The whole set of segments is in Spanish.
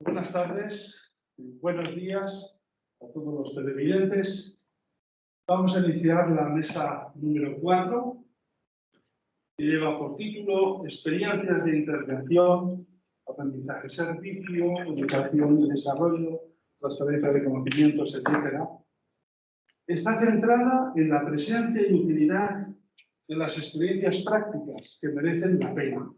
Buenas tardes, buenos días a todos los televidentes. Vamos a iniciar la mesa número 4, que lleva por título Experiencias de intervención, aprendizaje, servicio, educación y desarrollo, transferencia de conocimientos, etc. Está centrada en la presencia y utilidad de las experiencias prácticas que merecen la pena.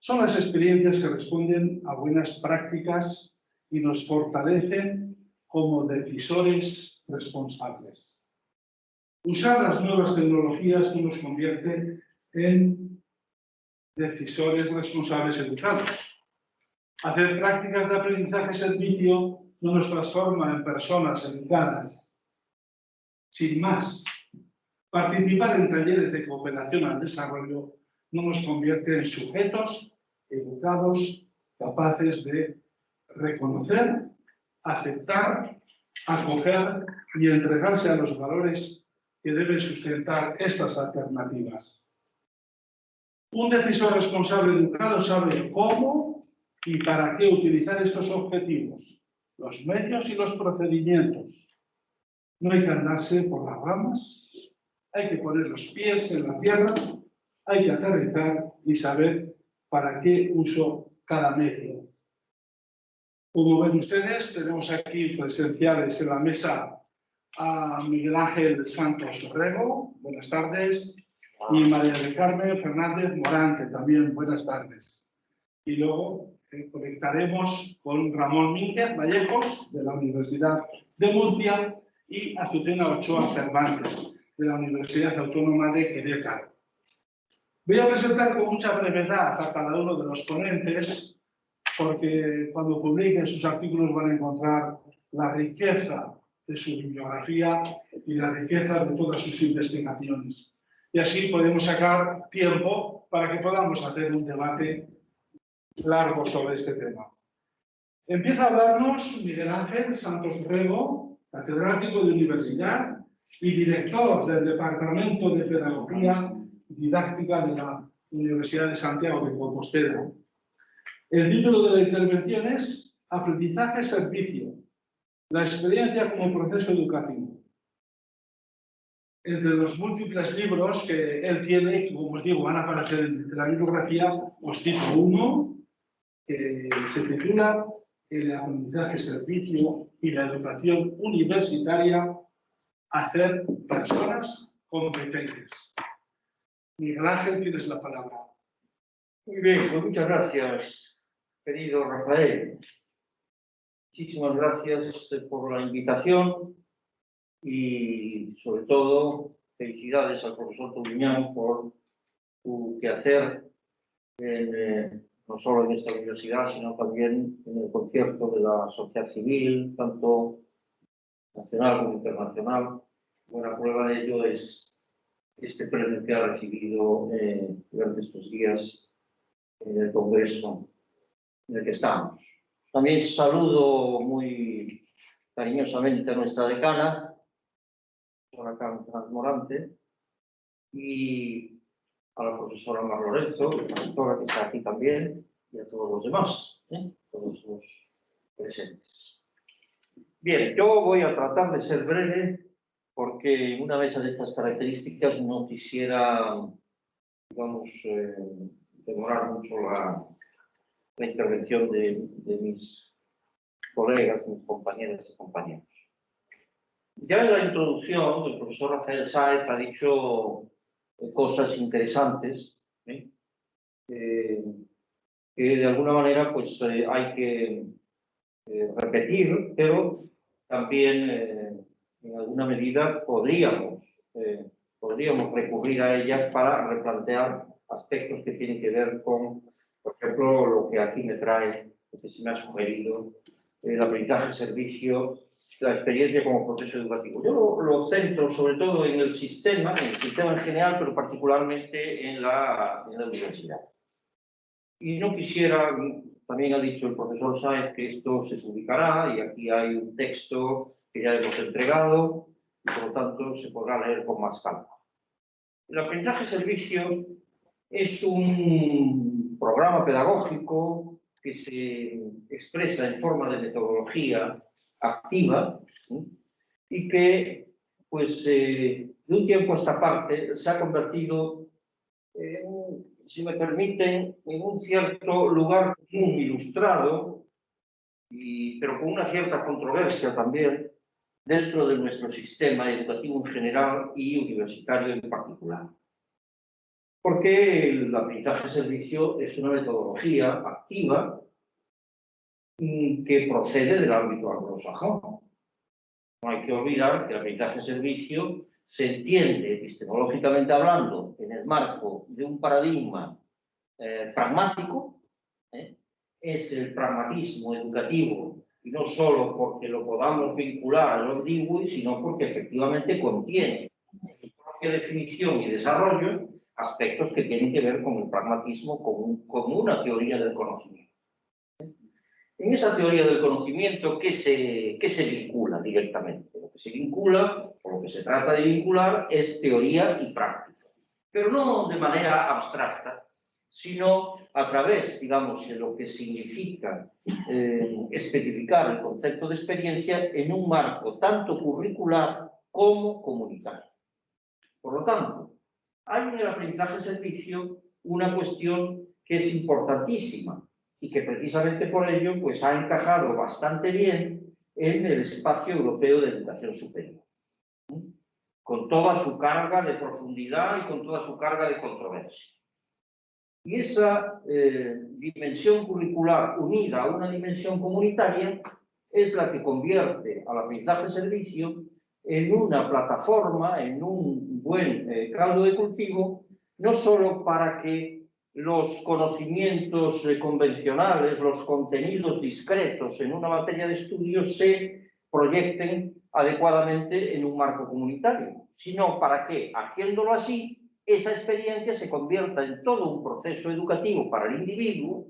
Son las experiencias que responden a buenas prácticas y nos fortalecen como decisores responsables. Usar las nuevas tecnologías no nos convierte en decisores responsables educados. Hacer prácticas de aprendizaje-servicio no nos transforma en personas educadas. Sin más, participar en talleres de cooperación al desarrollo no nos convierte en sujetos educados, capaces de reconocer, aceptar, acoger y entregarse a los valores que deben sustentar estas alternativas. Un decisor responsable educado sabe cómo y para qué utilizar estos objetivos, los medios y los procedimientos. No hay que andarse por las ramas, hay que poner los pies en la tierra, hay que aterrizar y saber para qué uso cada medio. Como ven ustedes, tenemos aquí presenciales en la mesa a Miguel Ángel Santos Rego, buenas tardes, y María del Carmen Fernández Morante, también buenas tardes. Y luego conectaremos con Ramón Mínguez Vallejos, de la Universidad de Murcia, y Azucena Ochoa Cervantes, de la Universidad Autónoma de Querétaro. Voy a presentar con mucha brevedad a cada uno de los ponentes, porque cuando publiquen sus artículos van a encontrar la riqueza de su bibliografía y la riqueza de todas sus investigaciones. Y así podemos sacar tiempo para que podamos hacer un debate largo sobre este tema. Empieza a hablarnos Miguel Ángel Santos Rego, catedrático de universidad y director del Departamento de Pedagogía Didáctica de la Universidad de Santiago de Compostela. El título de la intervención es Aprendizaje-servicio, la experiencia como proceso educativo. Entre los múltiples libros que él tiene, que como os digo van a aparecer en la bibliografía, os cito uno que se titula El aprendizaje-servicio y la educación universitaria, hacer personas competentes. Miguel Ángel, tienes la palabra. Muy bien, pues muchas gracias, querido Rafael. Muchísimas gracias por la invitación y, sobre todo, felicidades al profesor Tuguñán por su quehacer no solo en esta universidad, sino también en el concierto de la sociedad civil, tanto nacional como internacional. Buena prueba de ello es este premio que ha recibido durante estos días en el Congreso en el que estamos. También saludo muy cariñosamente a nuestra decana, la Carmen Fernández Morante, y a la profesora Mar Lorenzo, la doctora que está aquí también, y a todos los demás, todos los presentes. Bien, yo voy a tratar de ser breve, porque en una mesa de estas características no quisiera, digamos, demorar mucho la intervención de mis colegas, mis compañeras y compañeros. Ya en la introducción, el profesor Rafael Sáez ha dicho cosas interesantes, que de alguna manera pues, hay que repetir, pero también en alguna medida podríamos recurrir a ellas para replantear aspectos que tienen que ver con, por ejemplo, lo que aquí me trae, lo que se me ha sugerido, el aprendizaje-servicio, la experiencia como proceso educativo. Yo lo centro sobre todo en el sistema en general, pero particularmente en la universidad. Y no quisiera, también ha dicho el profesor Sáez que esto se publicará, y aquí hay un texto que ya hemos entregado, y por lo tanto se podrá leer con más calma. El aprendizaje-servicio es un programa pedagógico que se expresa en forma de metodología activa, y que, pues, de un tiempo a esta parte se ha convertido, si me permiten, en un cierto lugar común ilustrado, pero con una cierta controversia también dentro de nuestro sistema educativo en general y universitario en particular. Porque el aprendizaje-servicio es una metodología activa que procede del ámbito anglosajón. No hay que olvidar que el aprendizaje-servicio se entiende epistemológicamente hablando en el marco de un paradigma pragmático, es el pragmatismo educativo, y no solo porque lo podamos vincular a lo Dewey, sino porque efectivamente contiene en su propia definición y desarrollo aspectos que tienen que ver con el pragmatismo como una teoría del conocimiento. En esa teoría del conocimiento, ¿qué se vincula directamente? Lo que se vincula, o lo que se trata de vincular, es teoría y práctica. Pero no de manera abstracta, sino a través, digamos, de lo que significa especificar el concepto de experiencia en un marco tanto curricular como comunitario. Por lo tanto, hay en el aprendizaje-servicio una cuestión que es importantísima y que precisamente por ello pues, ha encajado bastante bien en el espacio europeo de educación superior, con toda su carga de profundidad y con toda su carga de controversia. Y esa dimensión curricular unida a una dimensión comunitaria es la que convierte al aprendizaje-servicio en una plataforma, en un buen caldo de cultivo, no solo para que los conocimientos convencionales, los contenidos discretos en una materia de estudio se proyecten adecuadamente en un marco comunitario, sino para que, haciéndolo así, esa experiencia se convierta en todo un proceso educativo para el individuo,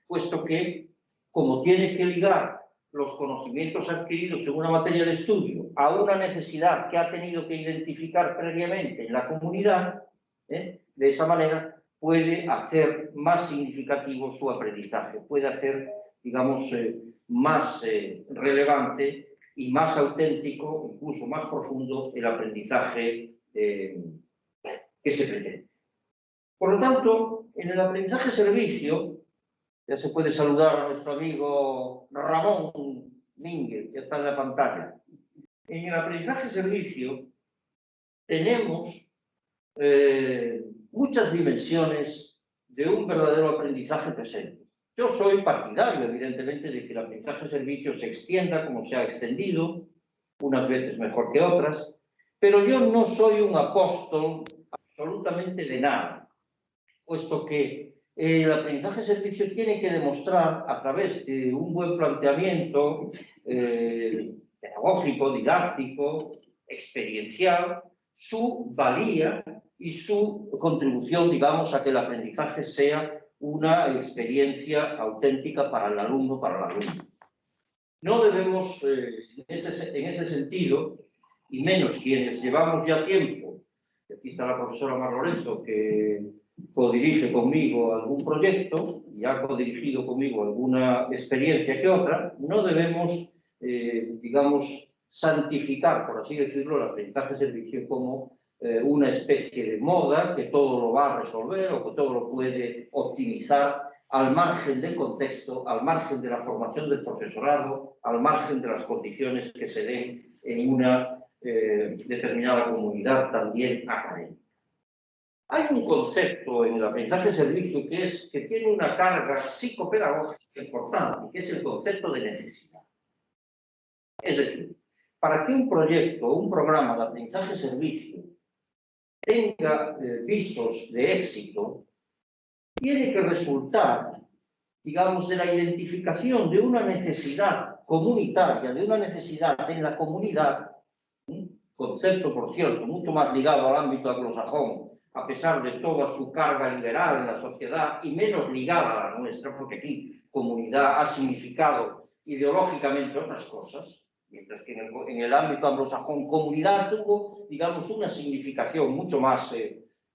puesto que, como tiene que ligar los conocimientos adquiridos en una materia de estudio a una necesidad que ha tenido que identificar previamente en la comunidad, de esa manera puede hacer más significativo su aprendizaje, puede hacer, digamos, más relevante y más auténtico, incluso más profundo, el aprendizaje que se pretende. Por lo tanto, en el aprendizaje-servicio, ya se puede saludar a nuestro amigo Ramón Mínguez, que está en la pantalla. En el aprendizaje-servicio tenemos muchas dimensiones de un verdadero aprendizaje presente. Yo soy partidario, evidentemente, de que el aprendizaje-servicio se extienda como se ha extendido, unas veces mejor que otras, pero yo no soy un apóstol absolutamente de nada, puesto que el aprendizaje-servicio tiene que demostrar, a través de un buen planteamiento pedagógico, didáctico, experiencial, su valía y su contribución, digamos, a que el aprendizaje sea una experiencia auténtica para el alumno, para la alumna. No debemos, en ese sentido, y menos quienes llevamos ya tiempo, aquí está la profesora Mar Lorenzo, que codirige conmigo algún proyecto y ha codirigido conmigo alguna experiencia que otra, no debemos, digamos, santificar, por así decirlo, el aprendizaje-servicio como una especie de moda que todo lo va a resolver o que todo lo puede optimizar al margen del contexto, al margen de la formación del profesorado, al margen de las condiciones que se den en una determinada comunidad también académica. Hay un concepto en el aprendizaje-servicio que tiene una carga psicopedagógica importante, que es el concepto de necesidad. Es decir, para que un proyecto o un programa de aprendizaje-servicio tenga visos de éxito, tiene que resultar, digamos, de la identificación de una necesidad comunitaria, de una necesidad en la comunidad, concepto, por cierto, mucho más ligado al ámbito anglosajón, a pesar de toda su carga liberal en la sociedad y menos ligada a la nuestra, porque aquí comunidad ha significado ideológicamente otras cosas, mientras que en el ámbito anglosajón comunidad tuvo, digamos, una significación mucho más,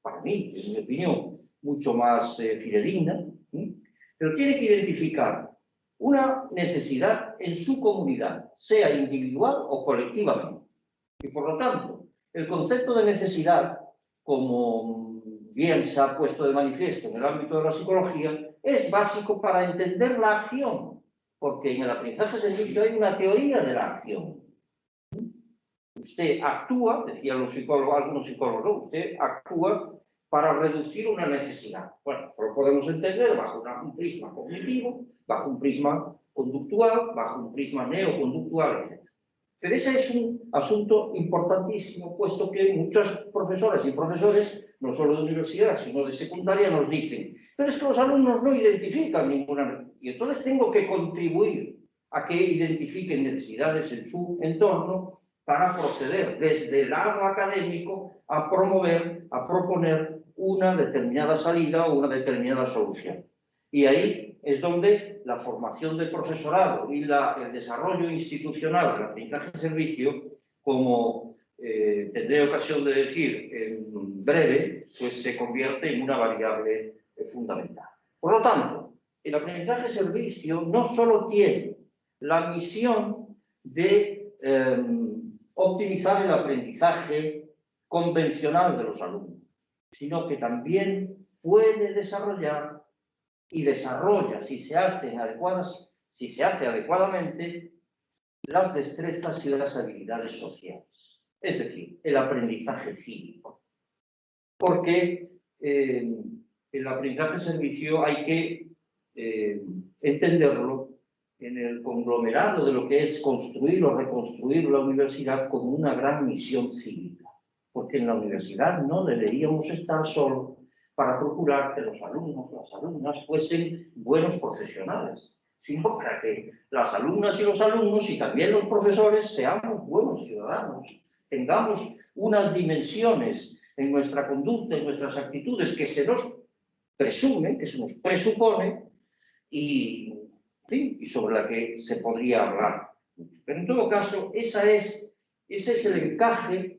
para mí, en mi opinión, mucho más fidedigna, pero tiene que identificar una necesidad en su comunidad, sea individual o colectivamente. Y por lo tanto, el concepto de necesidad, como bien se ha puesto de manifiesto en el ámbito de la psicología, es básico para entender la acción, porque en el aprendizaje-servicio hay una teoría de la acción. Usted actúa, decían los psicólogos, algunos psicólogos, ¿no? Usted actúa para reducir una necesidad. Bueno, lo podemos entender bajo un prisma cognitivo, bajo un prisma conductual, bajo un prisma neoconductual, etc. Pero ese es un asunto importantísimo, puesto que muchas profesoras y profesores, no solo de universidad, sino de secundaria, nos dicen, pero es que los alumnos no identifican ninguna, y entonces tengo que contribuir a que identifiquen necesidades en su entorno para proceder desde el lado académico a promover, a proponer una determinada salida o una determinada solución. Y ahí es donde la formación del profesorado y el desarrollo institucional del aprendizaje-servicio, como tendré ocasión de decir en breve, pues se convierte en una variable fundamental. Por lo tanto, el aprendizaje-servicio no solo tiene la misión de optimizar el aprendizaje convencional de los alumnos, sino que también puede desarrollar y desarrolla, si se hace adecuadamente, las destrezas y las habilidades sociales, es decir, el aprendizaje cívico. Porque el aprendizaje-servicio hay que entenderlo en el conglomerado de lo que es construir o reconstruir la universidad como una gran misión cívica. Porque en la universidad no deberíamos estar solo para procurar que los alumnos, las alumnas, fuesen buenos profesionales, sino para que las alumnas y los alumnos, y también los profesores, seamos buenos ciudadanos, tengamos unas dimensiones en nuestra conducta, en nuestras actitudes, que se nos presume, que se nos presupone, y sobre la que se podría hablar. Pero en todo caso, ese es el encaje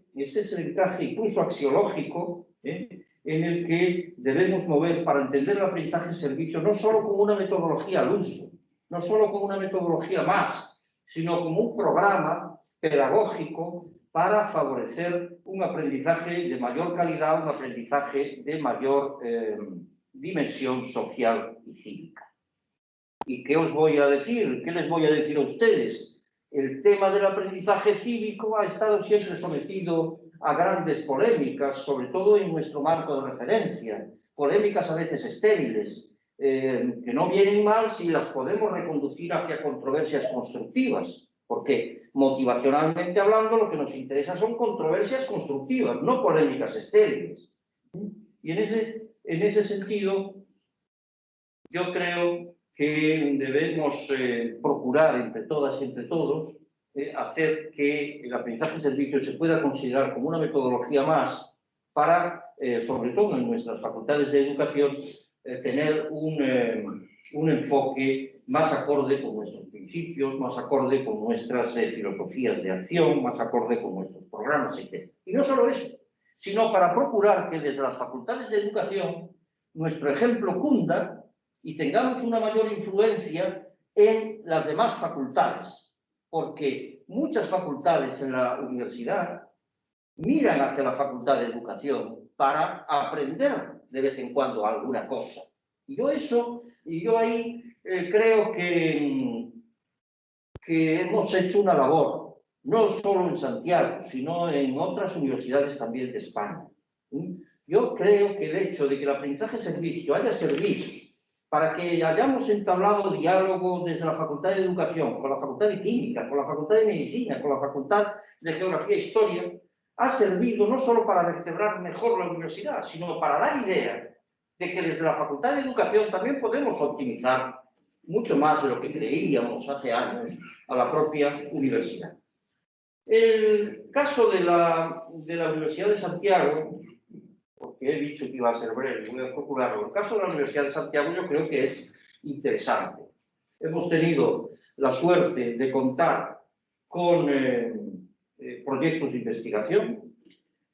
incluso axiológico, en el que debemos mover para entender el aprendizaje-servicio no solo como una metodología al uso, no solo como una metodología más, sino como un programa pedagógico para favorecer un aprendizaje de mayor calidad, un aprendizaje de mayor dimensión social y cívica. ¿Y qué os voy a decir? ¿Qué les voy a decir a ustedes? El tema del aprendizaje cívico ha estado siempre sometido a grandes polémicas, sobre todo en nuestro marco de referencia, polémicas a veces estériles, que no vienen mal si las podemos reconducir hacia controversias constructivas, porque motivacionalmente hablando lo que nos interesa son controversias constructivas, no polémicas estériles. Y en ese sentido, yo creo que debemos procurar entre todas y entre todos hacer que el aprendizaje-servicio se pueda considerar como una metodología más para, sobre todo en nuestras facultades de educación, tener un enfoque más acorde con nuestros principios, más acorde con nuestras filosofías de acción, más acorde con nuestros programas, etc. Y no solo eso, sino para procurar que desde las facultades de educación nuestro ejemplo cunda y tengamos una mayor influencia en las demás facultades, porque muchas facultades en la universidad miran hacia la facultad de educación para aprender de vez en cuando alguna cosa. Y yo ahí creo que hemos hecho una labor, no solo en Santiago, sino en otras universidades también de España. Yo creo que el hecho de que el aprendizaje-servicio haya servido para que hayamos entablado diálogo desde la Facultad de Educación, con la Facultad de Química, con la Facultad de Medicina, con la Facultad de Geografía e Historia, ha servido no solo para vertebrar mejor la universidad, sino para dar idea de que desde la Facultad de Educación también podemos optimizar mucho más de lo que creíamos hace años a la propia universidad. El caso de la Universidad de Santiago, porque he dicho que iba a ser breve, voy a procurarlo. El caso de la Universidad de Santiago yo creo que es interesante. Hemos tenido la suerte de contar con proyectos de investigación,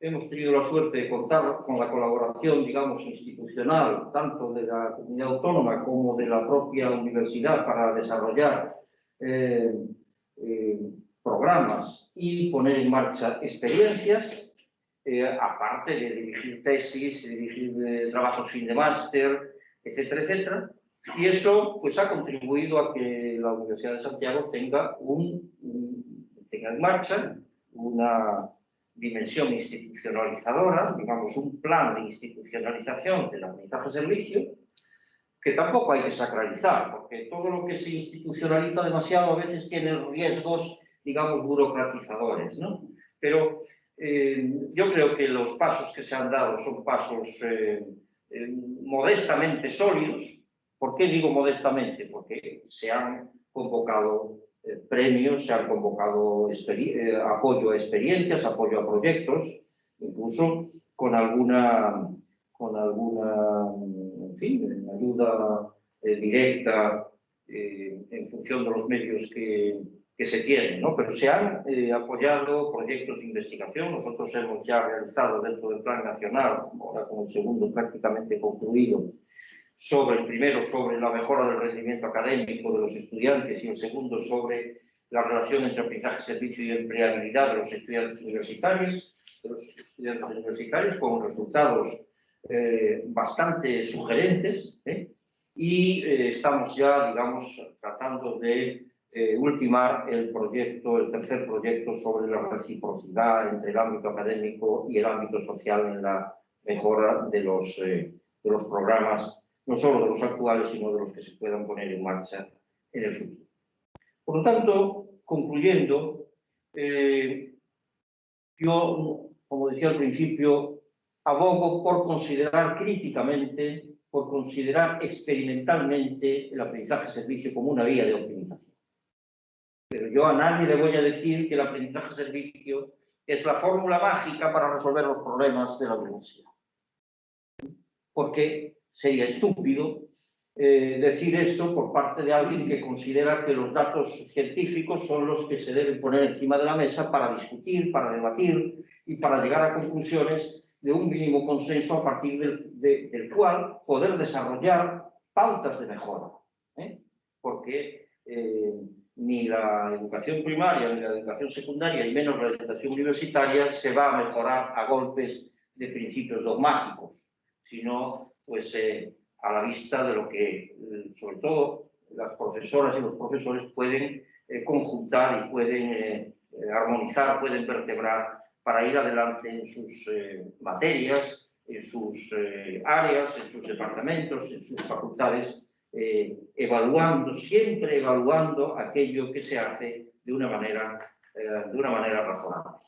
hemos tenido la suerte de contar con la colaboración, digamos, institucional, tanto de la comunidad autónoma como de la propia universidad para desarrollar programas y poner en marcha experiencias, aparte de dirigir tesis, dirigir trabajos fin de máster, etcétera, etcétera. Y eso pues, ha contribuido a que la Universidad de Santiago tenga en marcha una dimensión institucionalizadora, digamos, un plan de institucionalización del aprendizaje-servicio, que tampoco hay que sacralizar, porque todo lo que se institucionaliza demasiado a veces tiene riesgos, digamos, burocratizadores, ¿no? Pero yo creo que los pasos que se han dado son pasos modestamente sólidos. ¿Por qué digo modestamente? Porque se han convocado premios, se han convocado apoyo a experiencias, apoyo a proyectos, incluso con alguna en fin, ayuda directa en función de los medios que se tienen, ¿no? Pero se han apoyado proyectos de investigación. Nosotros hemos ya realizado dentro del Plan Nacional, ahora con el segundo prácticamente concluido, el primero sobre la mejora del rendimiento académico de los estudiantes y el segundo sobre la relación entre aprendizaje-servicio y empleabilidad de los estudiantes universitarios, con resultados bastante sugerentes, y estamos ya, digamos, tratando de ultimar el tercer proyecto sobre la reciprocidad entre el ámbito académico y el ámbito social en la mejora de los programas, no solo de los actuales, sino de los que se puedan poner en marcha en el futuro. Por lo tanto, concluyendo, yo, como decía al principio, abogo por considerar críticamente, por considerar experimentalmente el aprendizaje-servicio como una vía de optimización. Pero yo a nadie le voy a decir que el aprendizaje-servicio es la fórmula mágica para resolver los problemas de la universidad. Porque sería estúpido decir eso por parte de alguien que considera que los datos científicos son los que se deben poner encima de la mesa para discutir, para debatir y para llegar a conclusiones de un mínimo consenso a partir del cual poder desarrollar pautas de mejora. Porque ni la educación primaria, ni la educación secundaria, y menos la educación universitaria, se va a mejorar a golpes de principios dogmáticos, sino pues a la vista de lo que, sobre todo, las profesoras y los profesores pueden conjuntar y pueden armonizar, pueden vertebrar para ir adelante en sus materias, en sus áreas, en sus departamentos, en sus facultades, siempre evaluando aquello que se hace de una manera razonable.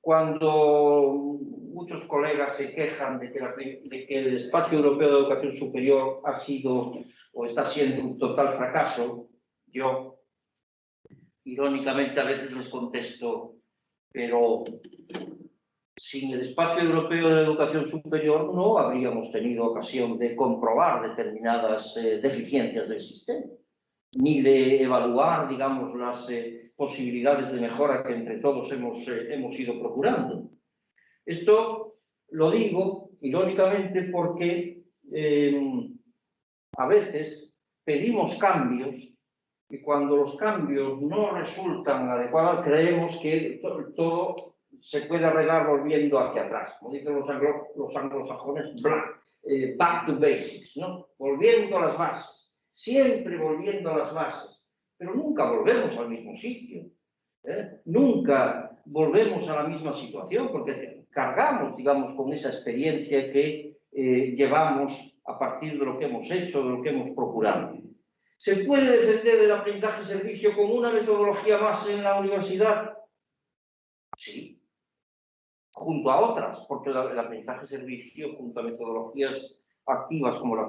Cuando muchos colegas se quejan de que el espacio europeo de educación superior ha sido o está siendo un total fracaso, yo irónicamente a veces les contesto, pero sin el espacio europeo de educación superior no habríamos tenido ocasión de comprobar determinadas deficiencias del sistema, ni de evaluar, digamos, las posibilidades de mejora que entre todos hemos ido procurando. Esto lo digo irónicamente porque a veces pedimos cambios y cuando los cambios no resultan adecuados creemos que todo se puede arreglar volviendo hacia atrás. Como dicen los anglosajones, back to basics, ¿no? Volviendo a las bases, siempre volviendo a las bases, pero nunca volvemos al mismo sitio, nunca volvemos a la misma situación porque cargamos, digamos, con esa experiencia que llevamos a partir de lo que hemos hecho, de lo que hemos procurado. ¿Se puede defender el aprendizaje-servicio como una metodología más en la universidad? Sí, junto a otras, porque el aprendizaje-servicio, junto a metodologías activas como la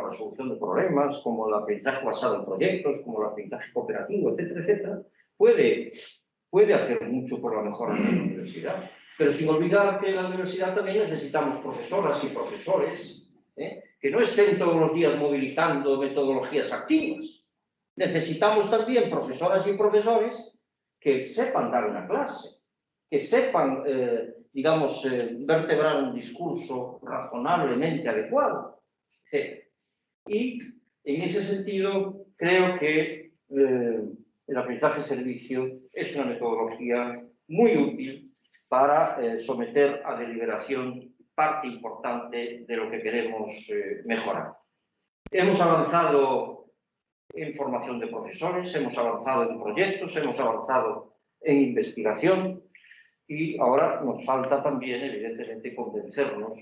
resolución de problemas, como el aprendizaje basado en proyectos, como el aprendizaje cooperativo, etcétera, etcétera, puede hacer mucho por la mejora de la universidad. Pero sin olvidar que en la universidad también necesitamos profesoras y profesores que no estén todos los días movilizando metodologías activas. Necesitamos también profesoras y profesores que sepan dar una clase, que sepan, digamos, vertebrar un discurso razonablemente adecuado, etc. Y en ese sentido, creo que el aprendizaje-servicio es una metodología muy útil para someter a deliberación parte importante de lo que queremos mejorar. Hemos avanzado en formación de profesores, hemos avanzado en proyectos, hemos avanzado en investigación y ahora nos falta también, evidentemente, convencernos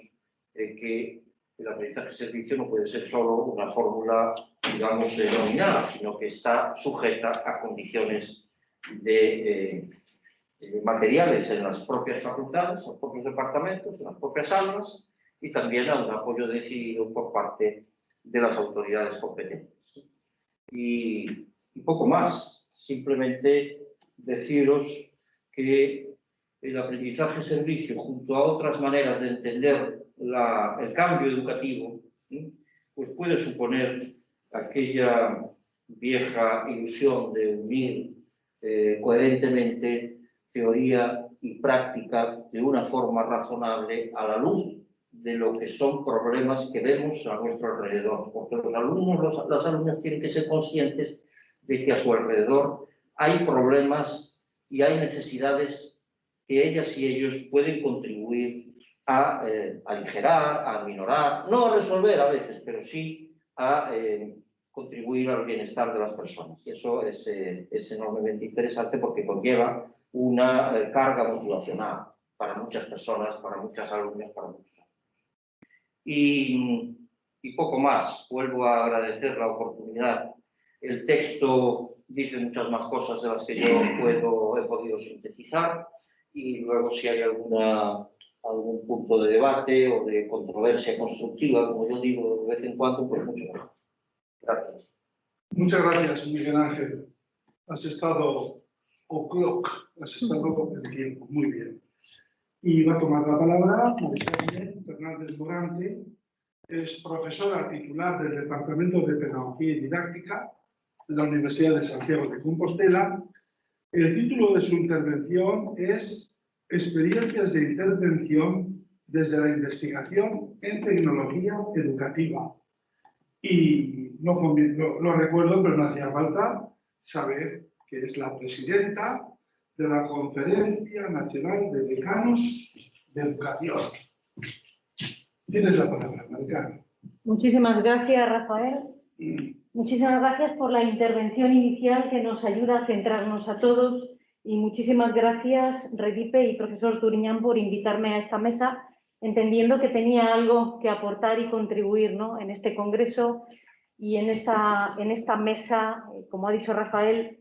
de que el aprendizaje-servicio no puede ser solo una fórmula, digamos, nominal, sino que está sujeta a condiciones materiales en las propias facultades, en los propios departamentos, en las propias aulas y también a un apoyo decidido por parte de las autoridades competentes. Y poco más, simplemente deciros que el aprendizaje-servicio, junto a otras maneras de entender el cambio educativo, pues puede suponer aquella vieja ilusión de unir coherentemente teoría y práctica de una forma razonable a la luz de lo que son problemas que vemos a nuestro alrededor, porque los alumnos, las alumnas tienen que ser conscientes de que a su alrededor hay problemas y hay necesidades que ellas y ellos pueden contribuir a aligerar, a aminorar, no a resolver a veces, pero sí a contribuir al bienestar de las personas. Y eso es enormemente interesante porque conlleva una carga motivacional para muchas personas, para muchas alumnas, para muchos alumnos. Y poco más. Vuelvo a agradecer la oportunidad. El texto dice muchas más cosas de las que yo he podido sintetizar y luego si hay algún punto de debate o de controversia constructiva, como yo digo de vez en cuando, pues mucho mejor. Gracias. Muchas gracias, Miguel Ángel. Has estado has estado en tiempo. Muy bien. Y va a tomar la palabra María Fernández Morante, es profesora titular del Departamento de Pedagogía y Didáctica de la Universidad de Santiago de Compostela. El título de su intervención es Experiencias de intervención desde la investigación en tecnología educativa. Y lo recuerdo, pero no hacía falta saber que es la presidenta de la Conferencia Nacional de Decanos de Educación. Tienes la palabra, Maricarmen. Muchísimas gracias, Rafael. Muchísimas gracias por la intervención inicial que nos ayuda a centrarnos a todos y muchísimas gracias, Redipe y profesor Turiñán, por invitarme a esta mesa, entendiendo que tenía algo que aportar y contribuir, ¿no?, en este congreso y en esta mesa, como ha dicho Rafael,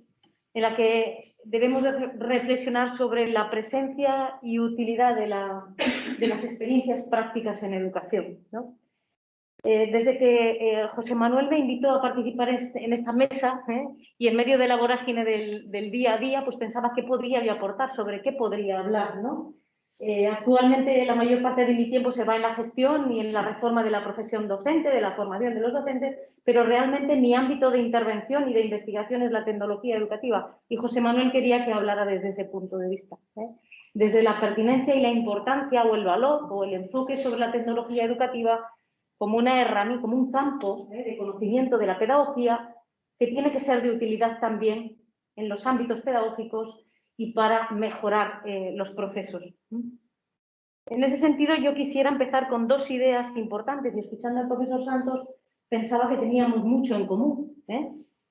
en la que debemos reflexionar sobre la presencia y utilidad de las experiencias prácticas en educación, ¿no? Desde que José Manuel me invitó a participar en esta mesa y en medio de la vorágine del día a día, pues pensaba qué podría yo aportar, sobre qué podría hablar, ¿no? Actualmente la mayor parte de mi tiempo se va en la gestión y en la reforma de la profesión docente, de la formación de los docentes, pero realmente mi ámbito de intervención y de investigación es la tecnología educativa y José Manuel quería que hablara desde ese punto de vista, desde la pertinencia y la importancia o el valor o el enfoque sobre la tecnología educativa como una herramienta, como un campo de conocimiento de la pedagogía que tiene que ser de utilidad también en los ámbitos pedagógicos y para mejorar los procesos. En ese sentido, yo quisiera empezar con dos ideas importantes y escuchando al profesor Santos pensaba que teníamos mucho en común,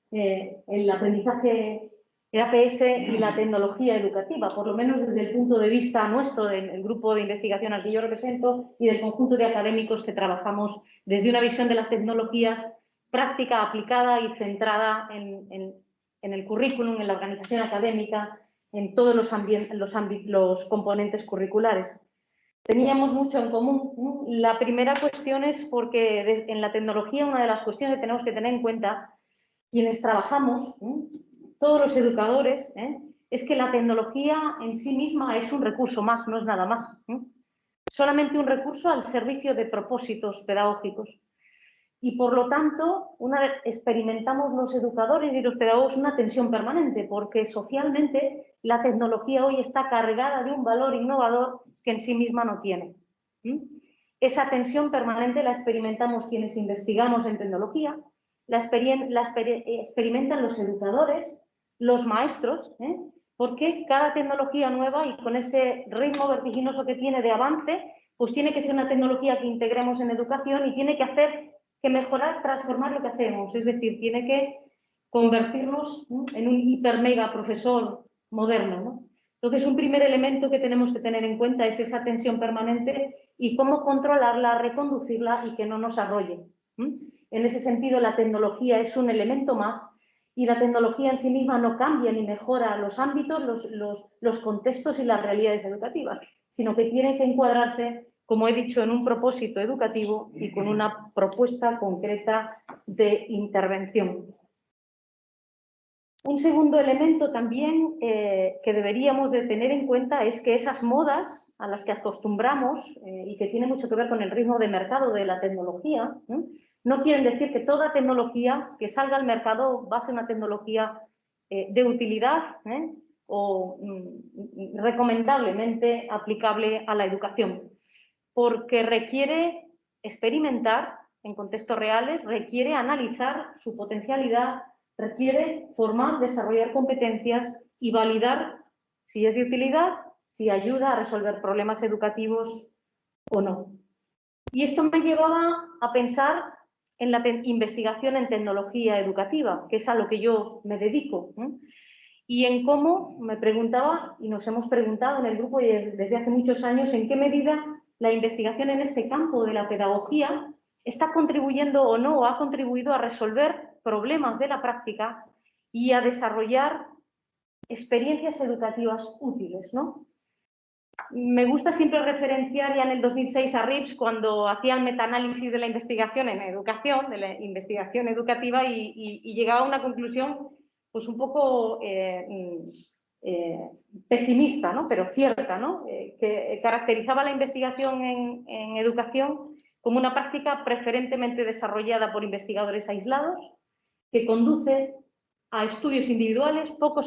el aprendizaje, el APS y la tecnología educativa, por lo menos desde el punto de vista nuestro, del grupo de investigación al que yo represento y del conjunto de académicos que trabajamos desde una visión de las tecnologías práctica, aplicada y centrada en el currículum, en la organización académica, en todos los componentes curriculares. Teníamos mucho en común, ¿no? La primera cuestión es porque en la tecnología una de las cuestiones que tenemos que tener en cuenta quienes trabajamos, todos los educadores, es que la tecnología en sí misma es un recurso más, no es nada más. Solamente un recurso al servicio de propósitos pedagógicos. Y por lo tanto, experimentamos los educadores y los pedagogos una tensión permanente, porque socialmente la tecnología hoy está cargada de un valor innovador que en sí misma no tiene. Esa tensión permanente la experimentamos quienes investigamos en tecnología, la experimentan los educadores, los maestros, porque cada tecnología nueva y con ese ritmo vertiginoso que tiene de avance, pues tiene que ser una tecnología que integremos en educación y tiene que hacer que mejorar, transformar lo que hacemos, es decir, tiene que convertirnos en un hiper mega profesor moderno, ¿no? Entonces, un primer elemento que tenemos que tener en cuenta es esa tensión permanente y cómo controlarla, reconducirla y que no nos arrolle. En ese sentido, la tecnología es un elemento más y la tecnología en sí misma no cambia ni mejora los ámbitos, los contextos y las realidades educativas, sino que tiene que encuadrarse, como he dicho, en un propósito educativo y con una propuesta concreta de intervención. Un segundo elemento también que deberíamos de tener en cuenta es que esas modas a las que acostumbramos y que tiene mucho que ver con el ritmo de mercado de la tecnología, no quieren decir que toda tecnología que salga al mercado va a ser una tecnología de utilidad o recomendablemente aplicable a la educación, porque requiere experimentar en contextos reales, requiere analizar su potencialidad, requiere formar, desarrollar competencias y validar si es de utilidad, si ayuda a resolver problemas educativos o no. Y esto me llevaba a pensar en la investigación en tecnología educativa, que es a lo que yo me dedico, y en cómo, me preguntaba, y nos hemos preguntado en el grupo desde hace muchos años, en qué medida la investigación en este campo de la pedagogía está contribuyendo o no, o ha contribuido a resolver problemas de la práctica y a desarrollar experiencias educativas útiles, ¿no? Me gusta siempre referenciar ya en el 2006 a Rips cuando hacía el metaanálisis de la investigación en educación, de la investigación educativa y llegaba a una conclusión pues un poco pesimista, ¿no? Pero cierta, ¿no? Que caracterizaba la investigación en educación como una práctica preferentemente desarrollada por investigadores aislados, que conduce a estudios individuales poco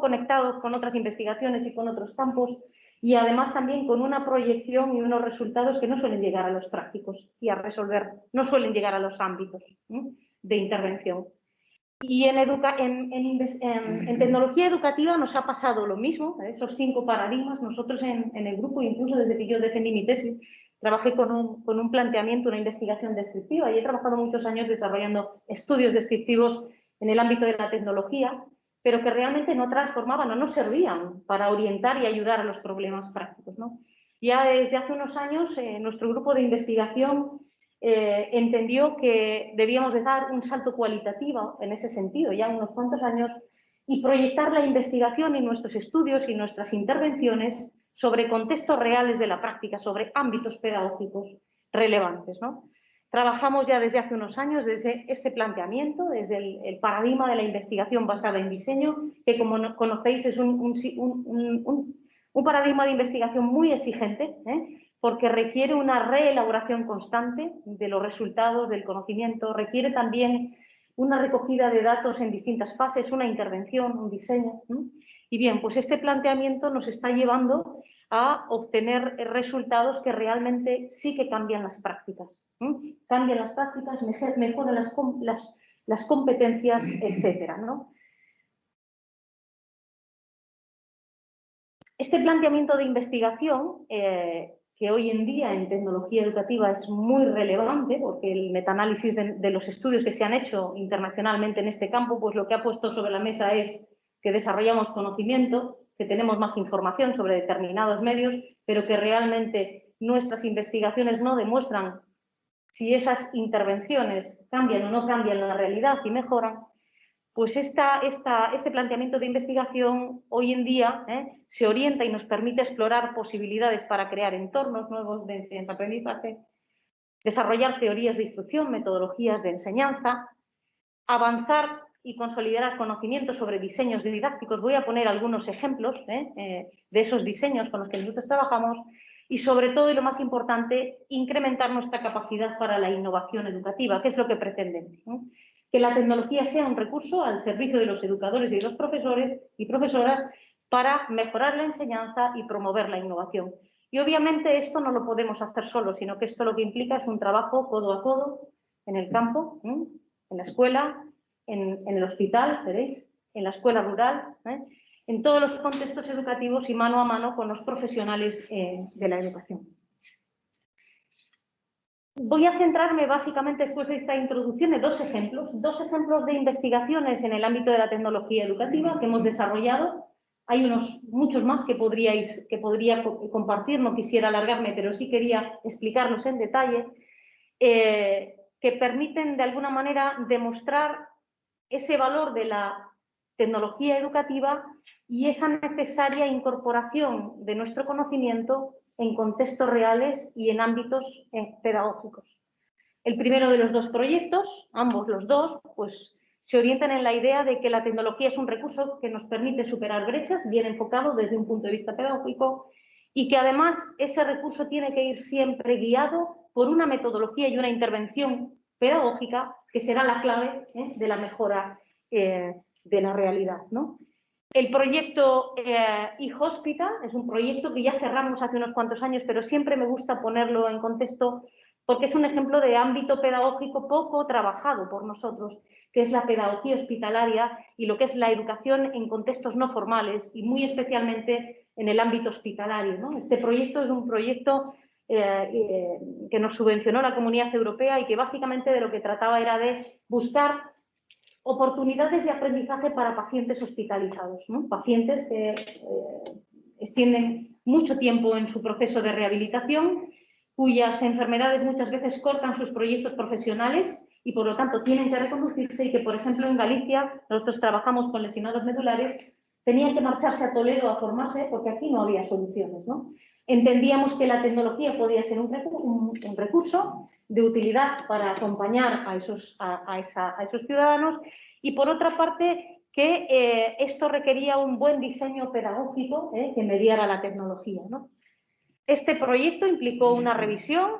conectados con otras investigaciones y con otros campos, y además también con una proyección y unos resultados que no suelen llegar a los prácticos y a resolver, no suelen llegar a los ámbitos de intervención. Y en tecnología educativa nos ha pasado lo mismo, esos 5 paradigmas. Nosotros en el grupo, incluso desde que yo defendí mi tesis, trabajé con un planteamiento, una investigación descriptiva, y he trabajado muchos años desarrollando estudios descriptivos en el ámbito de la tecnología, pero que realmente no transformaban o no servían para orientar y ayudar a los problemas prácticos, ¿no? Ya desde hace unos años, nuestro grupo de investigación entendió que debíamos de dar un salto cualitativo en ese sentido, ya unos cuantos años, y proyectar la investigación y nuestros estudios y nuestras intervenciones sobre contextos reales de la práctica, sobre ámbitos pedagógicos relevantes, ¿no? Trabajamos ya desde hace unos años desde este planteamiento, desde el paradigma de la investigación basada en diseño, que como conocéis es un paradigma de investigación muy exigente, porque requiere una reelaboración constante de los resultados, del conocimiento, requiere también una recogida de datos en distintas fases, una intervención, un diseño. Y bien, pues este planteamiento nos está llevando a obtener resultados que realmente sí que cambian las prácticas. Cambian las prácticas, mejoran las competencias, etcétera, ¿no? Este planteamiento de investigación, que hoy en día en tecnología educativa es muy relevante, porque el metaanálisis de los estudios que se han hecho internacionalmente en este campo, pues lo que ha puesto sobre la mesa es que desarrollamos conocimiento, que tenemos más información sobre determinados medios, pero que realmente nuestras investigaciones no demuestran si esas intervenciones cambian o no cambian la realidad y mejoran. Pues este planteamiento de investigación hoy en día se orienta y nos permite explorar posibilidades para crear entornos nuevos de enseñanza-aprendizaje, desarrollar teorías de instrucción, metodologías de enseñanza, avanzar y consolidar conocimientos sobre diseños didácticos. Voy a poner algunos ejemplos de esos diseños con los que nosotros trabajamos y, sobre todo, y lo más importante, incrementar nuestra capacidad para la innovación educativa, que es lo que pretendemos, que la tecnología sea un recurso al servicio de los educadores y de los profesores y profesoras para mejorar la enseñanza y promover la innovación. Y obviamente esto no lo podemos hacer solo, sino que esto lo que implica es un trabajo codo a codo en el campo, en la escuela, en el hospital, veréis, en la escuela rural, en todos los contextos educativos y mano a mano con los profesionales de la educación. Voy a centrarme básicamente después de esta introducción en dos ejemplos de investigaciones en el ámbito de la tecnología educativa que hemos desarrollado. Hay muchos más que podría compartir, no quisiera alargarme, pero sí quería explicarlos en detalle, que permiten de alguna manera demostrar ese valor de la tecnología educativa y esa necesaria incorporación de nuestro conocimiento en contextos reales y en ámbitos pedagógicos. El primero de los dos proyectos, ambos los dos, pues se orientan en la idea de que la tecnología es un recurso que nos permite superar brechas, bien enfocado desde un punto de vista pedagógico, y que además ese recurso tiene que ir siempre guiado por una metodología y una intervención pedagógica que será la clave de la mejora de la realidad, ¿no? El proyecto eHospital es un proyecto que ya cerramos hace unos cuantos años, pero siempre me gusta ponerlo en contexto porque es un ejemplo de ámbito pedagógico poco trabajado por nosotros, que es la pedagogía hospitalaria y lo que es la educación en contextos no formales y muy especialmente en el ámbito hospitalario, ¿no? Este proyecto es un proyecto que nos subvencionó la Comunidad Europea y que básicamente de lo que trataba era de buscar oportunidades de aprendizaje para pacientes hospitalizados, ¿no? Pacientes que extienden mucho tiempo en su proceso de rehabilitación, cuyas enfermedades muchas veces cortan sus proyectos profesionales y por lo tanto tienen que reconducirse y que, por ejemplo, en Galicia, nosotros trabajamos con lesionados medulares, tenían que marcharse a Toledo a formarse porque aquí no había soluciones, ¿no? Entendíamos que la tecnología podía ser un recurso de utilidad para acompañar a esos ciudadanos y, por otra parte, que esto requería un buen diseño pedagógico que mediara la tecnología, ¿no? Este proyecto implicó una revisión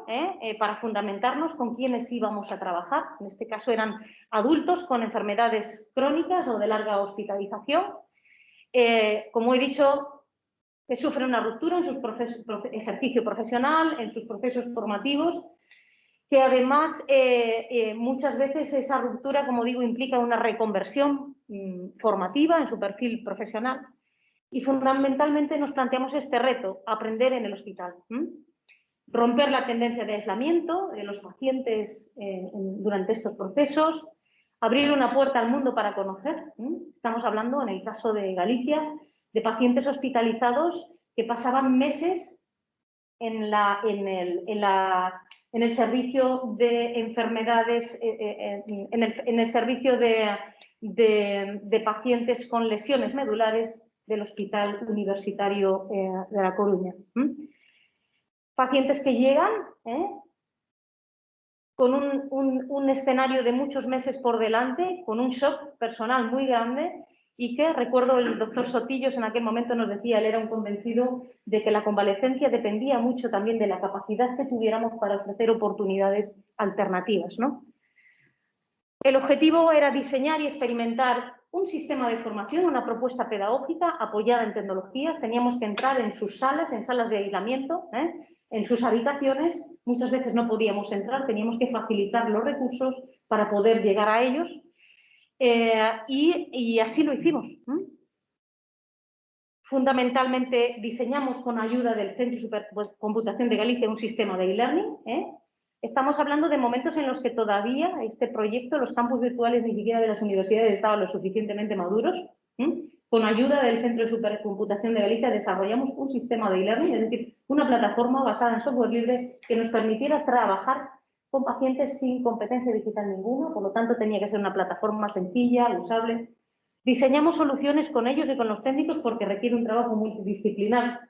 para fundamentarnos con quiénes íbamos a trabajar. En este caso eran adultos con enfermedades crónicas o de larga hospitalización. Como he dicho, que sufren una ruptura en su ejercicio profesional, en sus procesos formativos, que además muchas veces esa ruptura, como digo, implica una reconversión formativa en su perfil profesional. Y fundamentalmente nos planteamos este reto, aprender en el hospital. Romper la tendencia de aislamiento de los pacientes durante estos procesos, abrir una puerta al mundo para conocer. Estamos hablando, en el caso de Galicia, de pacientes hospitalizados que pasaban meses en el servicio de enfermedades, en el servicio de pacientes con lesiones medulares del Hospital Universitario de La Coruña. Pacientes que llegan con un escenario de muchos meses por delante, con un shock personal muy grande y que, recuerdo, el doctor Sotillos en aquel momento nos decía, él era un convencido de que la convalecencia dependía mucho también de la capacidad que tuviéramos para ofrecer oportunidades alternativas, ¿no? El objetivo era diseñar y experimentar un sistema de formación, una propuesta pedagógica apoyada en tecnologías. Teníamos que entrar en sus salas, en salas de aislamiento, en sus habitaciones. Muchas veces no podíamos entrar, teníamos que facilitar los recursos para poder llegar a ellos. Y así lo hicimos. Fundamentalmente diseñamos con ayuda del Centro de Supercomputación de Galicia un sistema de e-learning. Estamos hablando de momentos en los que todavía este proyecto, los campus virtuales ni siquiera de las universidades estaban lo suficientemente maduros. Con ayuda del Centro de Supercomputación de Galicia desarrollamos un sistema de e-learning, es decir, una plataforma basada en software libre que nos permitiera trabajar con pacientes sin competencia digital ninguna, por lo tanto tenía que ser una plataforma sencilla, usable. Diseñamos soluciones con ellos y con los técnicos porque requiere un trabajo multidisciplinar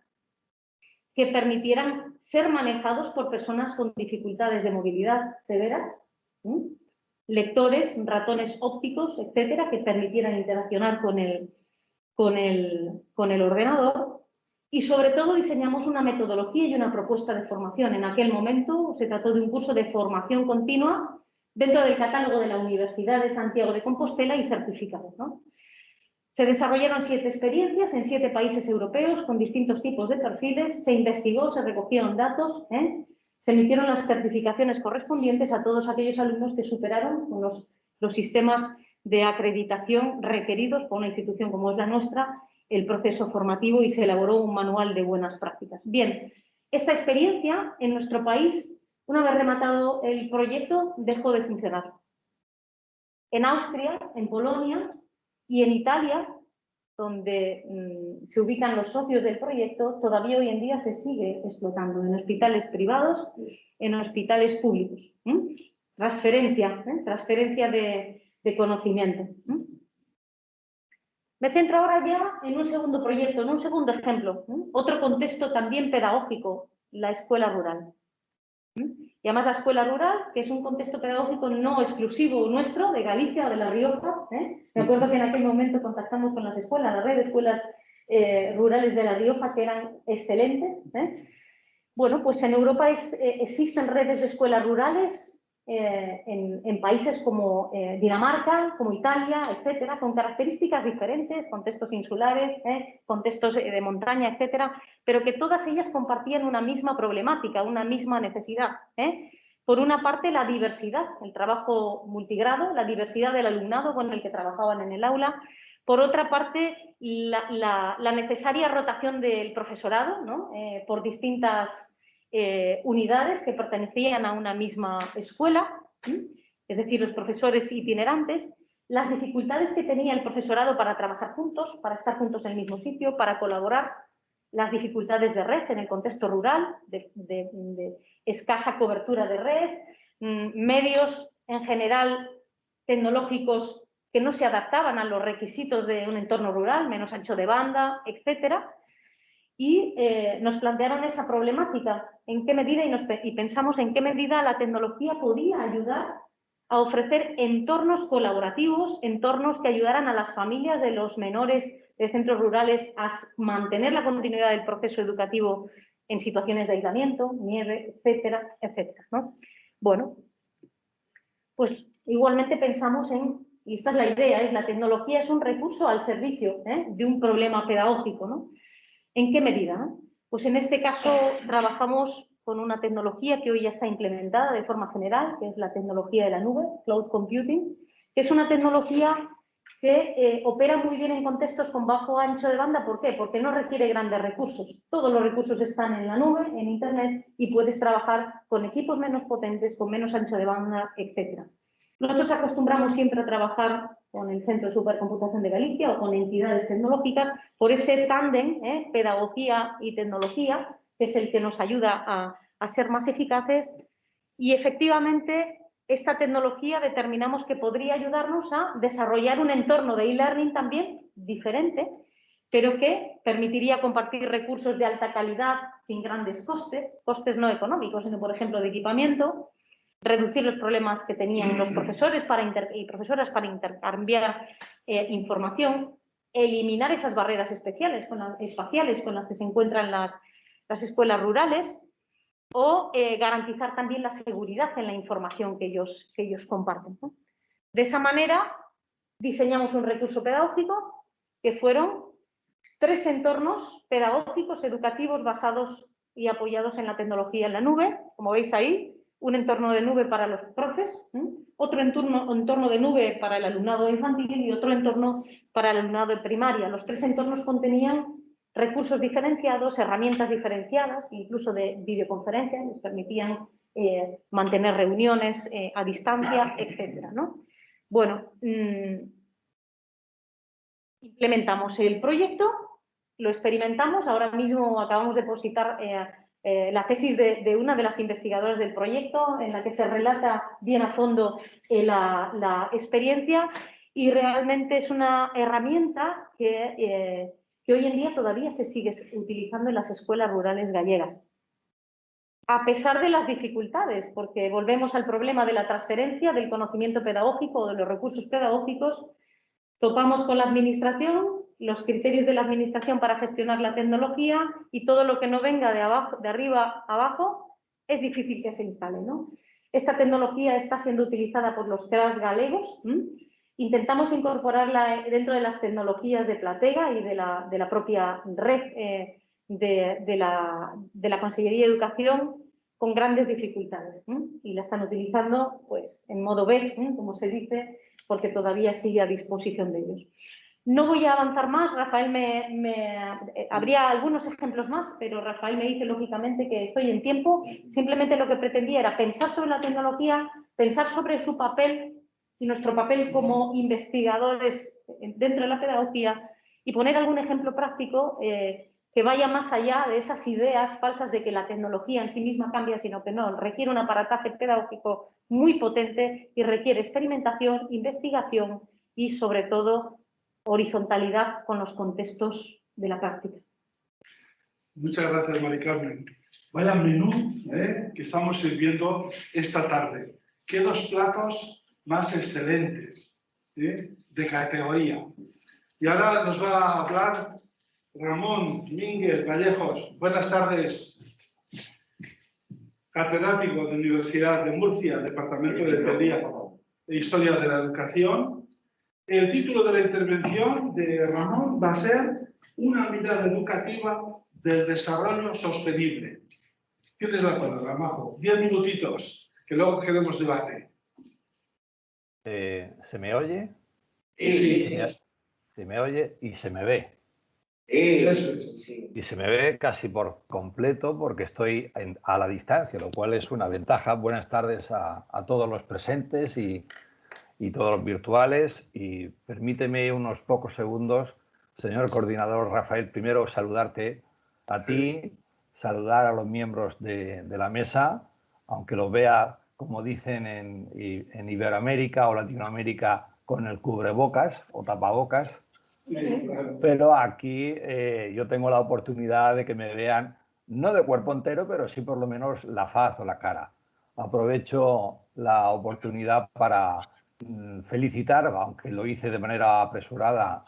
que permitieran ser manejados por personas con dificultades de movilidad severas, lectores, ratones ópticos, etcétera, que permitieran interaccionar con el ordenador. Y sobre todo diseñamos una metodología y una propuesta de formación. En aquel momento se trató de un curso de formación continua dentro del catálogo de la Universidad de Santiago de Compostela y certificado, ¿no? Se desarrollaron 7 experiencias en 7 países europeos con distintos tipos de perfiles, se investigó, se recogieron datos, se emitieron las certificaciones correspondientes a todos aquellos alumnos que superaron con los sistemas de acreditación requeridos por una institución como es la nuestra, el proceso formativo, y se elaboró un manual de buenas prácticas. Bien, esta experiencia en nuestro país, una vez rematado el proyecto, dejó de funcionar. En Austria, en Polonia y en Italia, donde se ubican los socios del proyecto, todavía hoy en día se sigue explotando en hospitales privados, en hospitales públicos. Transferencia de conocimiento. Me centro ahora ya en un segundo proyecto, en un segundo ejemplo, otro contexto también pedagógico, la escuela rural. Y además la escuela rural, que es un contexto pedagógico no exclusivo nuestro, de Galicia o de La Rioja. Me acuerdo que en aquel momento contactamos con las escuelas, la red de escuelas rurales de La Rioja, que eran excelentes. Bueno, pues en Europa existen redes de escuelas rurales en países como Dinamarca, como Italia, etcétera, con características diferentes, contextos insulares, contextos de montaña, etcétera, pero que todas ellas compartían una misma problemática, una misma necesidad. Por una parte, la diversidad, el trabajo multigrado, la diversidad del alumnado con el que trabajaban en el aula. Por otra parte, la necesaria rotación del profesorado, ¿no? Por distintas unidades que pertenecían a una misma escuela, es decir, los profesores itinerantes, las dificultades que tenía el profesorado para trabajar juntos, para estar juntos en el mismo sitio, para colaborar, las dificultades de red en el contexto rural, de escasa cobertura de red, medios en general tecnológicos que no se adaptaban a los requisitos de un entorno rural, menos ancho de banda, etcétera. Y nos plantearon esa problemática, en qué medida, y pensamos en qué medida la tecnología podía ayudar a ofrecer entornos colaborativos, entornos que ayudaran a las familias de los menores de centros rurales a mantener la continuidad del proceso educativo en situaciones de aislamiento, nieve, etcétera, etcétera, ¿no? Bueno, pues igualmente pensamos y esta es la idea, la tecnología es un recurso al servicio de un problema pedagógico, ¿no? ¿En qué medida? Pues en este caso trabajamos con una tecnología que hoy ya está implementada de forma general, que es la tecnología de la nube, Cloud Computing, que es una tecnología que opera muy bien en contextos con bajo ancho de banda. ¿Por qué? Porque no requiere grandes recursos. Todos los recursos están en la nube, en Internet, y puedes trabajar con equipos menos potentes, con menos ancho de banda, etc. Nosotros acostumbramos siempre a trabajar con el Centro de Supercomputación de Galicia o con entidades tecnológicas por ese tándem, pedagogía y tecnología, que es el que nos ayuda a ser más eficaces. Y efectivamente, esta tecnología determinamos que podría ayudarnos a desarrollar un entorno de e-learning también diferente, pero que permitiría compartir recursos de alta calidad sin grandes costes no económicos, sino, por ejemplo, de equipamiento, reducir los problemas que tenían los profesores y profesoras para intercambiar información, eliminar esas barreras espaciales con las que se encuentran las escuelas rurales, o garantizar también la seguridad en la información que ellos comparten, ¿no? De esa manera diseñamos un recurso pedagógico que fueron 3 entornos pedagógicos educativos basados y apoyados en la tecnología en la nube, como veis ahí, un entorno de nube para los profes, otro entorno de nube para el alumnado infantil y otro entorno para el alumnado de primaria. Los 3 entornos contenían recursos diferenciados, herramientas diferenciadas, incluso de videoconferencia, les permitían mantener reuniones a distancia, etcétera, ¿no? Bueno, implementamos el proyecto, lo experimentamos, ahora mismo acabamos de depositar la tesis de una de las investigadoras del proyecto, en la que se relata bien a fondo la experiencia, y realmente es una herramienta que hoy en día todavía se sigue utilizando en las escuelas rurales gallegas. A pesar de las dificultades, porque volvemos al problema de la transferencia del conocimiento pedagógico o de los recursos pedagógicos, topamos con la administración, los criterios de la administración para gestionar la tecnología, y todo lo que no venga de arriba a abajo es difícil que se instale, ¿no? Esta tecnología está siendo utilizada por los CRAs galegos, Intentamos incorporarla dentro de las tecnologías de Platega y de la propia red de la Consellería de Educación con grandes dificultades. Y la están utilizando pues, en modo beta, como se dice, porque todavía sigue a disposición de ellos. No voy a avanzar más, Rafael habría algunos ejemplos más, pero Rafael me dice lógicamente que estoy en tiempo. Simplemente lo que pretendía era pensar sobre la tecnología, pensar sobre su papel y nuestro papel como investigadores dentro de la pedagogía y poner algún ejemplo práctico que vaya más allá de esas ideas falsas de que la tecnología en sí misma cambia, sino que no, requiere un aparataje pedagógico muy potente y requiere experimentación, investigación y, sobre todo, horizontalidad con los contextos de la práctica. Muchas gracias, Mari Carmen. Vaya menú que estamos sirviendo esta tarde. Qué dos platos más excelentes, de categoría. Y ahora nos va a hablar Ramón Mínguez Vallejos. Buenas tardes. Catedrático de Universidad de Murcia, Departamento de Teoría e Historia de la Educación. El título de la intervención de Ramón va a ser Una mirada educativa del desarrollo sostenible. Tienes la palabra, Majo. 10 minutitos, que luego queremos debate. ¿Se me oye? Sí. Se me oye y se me ve. Eso es. Y se me ve casi por completo porque estoy a la distancia, lo cual es una ventaja. Buenas tardes a todos los presentes y todos los virtuales. Y permíteme unos pocos segundos, señor coordinador Rafael, primero saludarte a ti, saludar a los miembros de la mesa, aunque los vea, como dicen en Iberoamérica o Latinoamérica, con el cubrebocas o tapabocas. Pero aquí yo tengo la oportunidad de que me vean, no de cuerpo entero, pero sí por lo menos la faz o la cara. Aprovecho la oportunidad para felicitar, aunque lo hice de manera apresurada,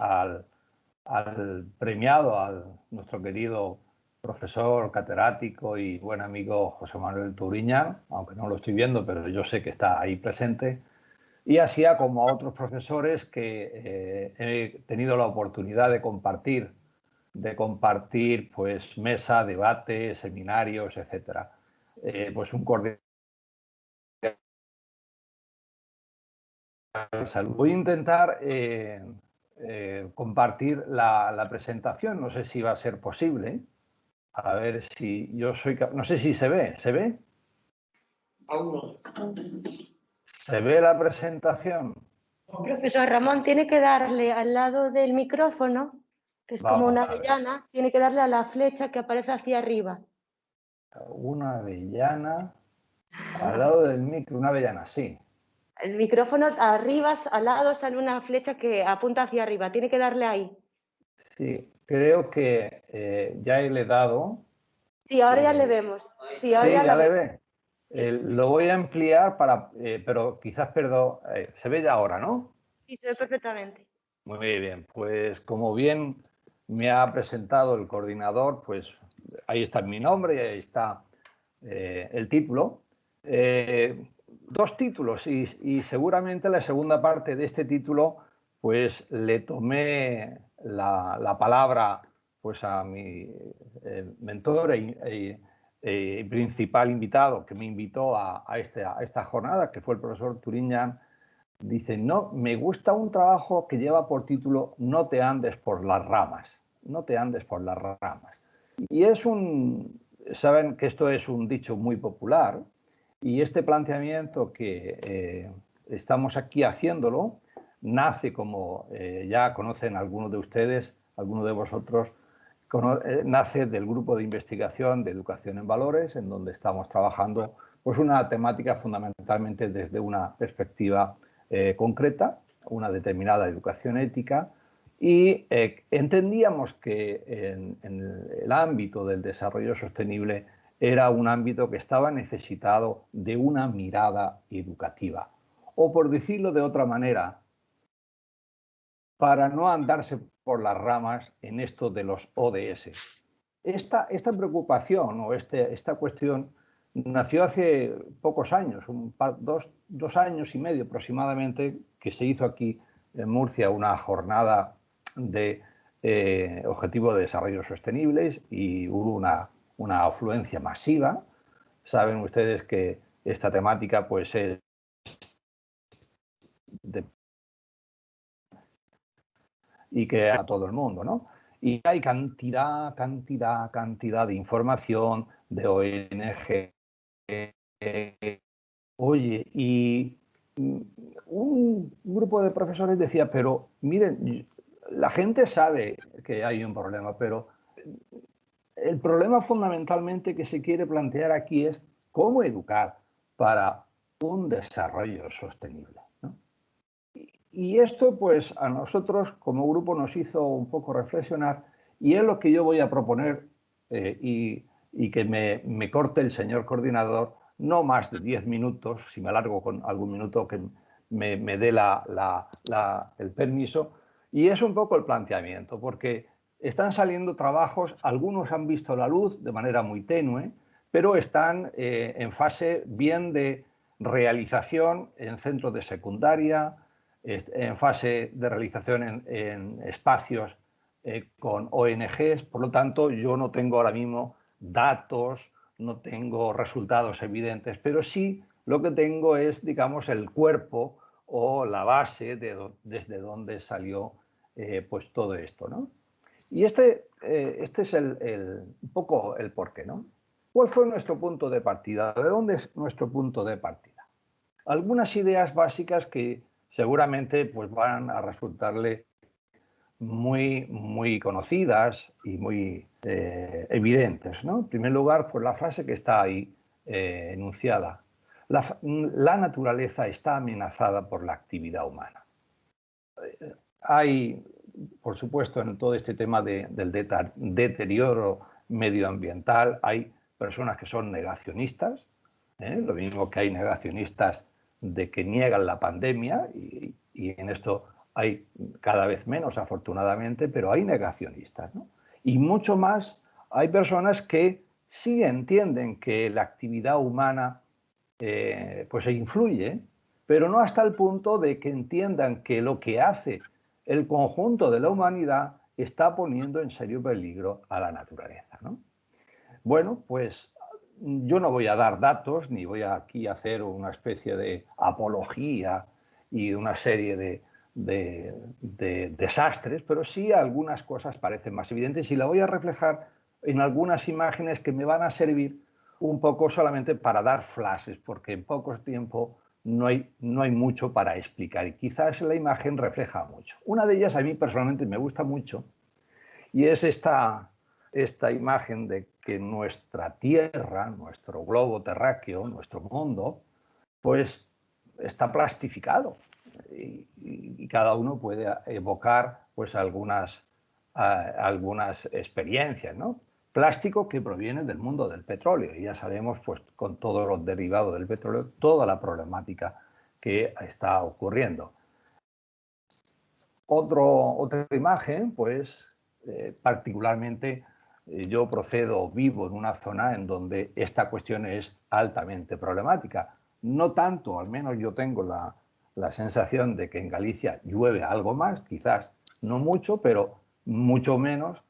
al premiado, a nuestro querido profesor, catedrático y buen amigo José Manuel Turiñán, aunque no lo estoy viendo, pero yo sé que está ahí presente. Y así como a otros profesores que he tenido la oportunidad de compartir pues mesa, debate, seminarios, etcétera. Pues un cordial saludo. Voy a intentar compartir la presentación, no sé si va a ser posible. A ver si yo soy... No sé si se ve. ¿Se ve? Aún no. ¿Se ve la presentación? Profesor Ramón, tiene que darle al lado del micrófono, que es como una avellana, tiene que darle a la flecha que aparece hacia arriba. Una avellana al lado del micro, una avellana, sí. El micrófono arriba, al lado sale una flecha que apunta hacia arriba, tiene que darle ahí. Sí, creo que ya le he dado. Sí, ahora ya le vemos. Sí, ahora sí, ya ya la le ve. Lo voy a ampliar pero quizás, perdón, se ve ya ahora, ¿no? Sí, se ve perfectamente. Muy bien, pues como bien me ha presentado el coordinador, pues ahí está mi nombre y ahí está el título. Dos títulos y seguramente la segunda parte de este título pues le tomé la palabra pues a mi mentor y principal invitado que me invitó a esta jornada, que fue el profesor Turiñán. Dice, no, me gusta un trabajo que lleva por título No te andes por las ramas, no te andes por las ramas. Y saben que esto es un dicho muy popular y este planteamiento que estamos aquí haciéndolo nace, como ya conocen algunos de ustedes, algunos de vosotros, nace del grupo de investigación de educación en valores, en donde estamos trabajando pues una temática fundamentalmente desde una perspectiva concreta, una determinada educación ética, y entendíamos que en el ámbito del desarrollo sostenible era un ámbito que estaba necesitado de una mirada educativa. O por decirlo de otra manera, para no andarse por las ramas en esto de los ODS. Esta preocupación o esta cuestión nació hace pocos años, dos años y medio aproximadamente, que se hizo aquí en Murcia una jornada de Objetivo de Desarrollo Sostenibles y hubo una afluencia masiva. Saben ustedes que esta temática pues es y que a todo el mundo, ¿no? Y hay cantidad de información de ONG. Oye, y un grupo de profesores decía, pero miren, la gente sabe que hay un problema, pero el problema fundamentalmente que se quiere plantear aquí es cómo educar para un desarrollo sostenible, ¿no? Y esto, pues, a nosotros como grupo nos hizo un poco reflexionar y es lo que yo voy a proponer y que me corte el señor coordinador, no más de 10 minutos, si me alargo con algún minuto que me dé el permiso, y es un poco el planteamiento, porque están saliendo trabajos, algunos han visto la luz de manera muy tenue, pero están en fase bien de realización en centros de secundaria, en fase de realización en espacios con ONGs. Por lo tanto, yo no tengo ahora mismo datos, no tengo resultados evidentes, pero sí lo que tengo es, digamos, el cuerpo o la base desde donde salió pues todo esto, ¿no? Y este es un poco el porqué, ¿no? ¿Cuál fue nuestro punto de partida? ¿De dónde es nuestro punto de partida? Algunas ideas básicas que seguramente pues, van a resultarle muy conocidas y muy evidentes, ¿no? En primer lugar, pues la frase que está ahí enunciada. La naturaleza está amenazada por la actividad humana. Hay, por supuesto, en todo este tema del deterioro medioambiental, hay personas que son negacionistas, lo mismo que hay negacionistas de que niegan la pandemia, y en esto hay cada vez menos, afortunadamente, pero hay negacionistas, ¿no? Y mucho más, hay personas que sí entienden que la actividad humana pues influye, pero no hasta el punto de que entiendan que lo que hace el conjunto de la humanidad está poniendo en serio peligro a la naturaleza, ¿no? Bueno, pues yo no voy a dar datos, ni voy aquí a hacer una especie de apología y una serie de desastres, pero sí algunas cosas parecen más evidentes y la voy a reflejar en algunas imágenes que me van a servir un poco solamente para dar flashes, porque en poco tiempo no hay mucho para explicar y quizás la imagen refleja mucho. Una de ellas a mí personalmente me gusta mucho y es esta imagen de que nuestra Tierra, nuestro globo terráqueo, nuestro mundo, pues está plastificado y cada uno puede evocar pues algunas experiencias, ¿no? Plástico que proviene del mundo del petróleo y ya sabemos pues con todos los derivados del petróleo toda la problemática que está ocurriendo. Otra imagen, pues particularmente yo vivo en una zona en donde esta cuestión es altamente problemática. No tanto, al menos yo tengo la sensación de que en Galicia llueve algo más, quizás no mucho, pero mucho menos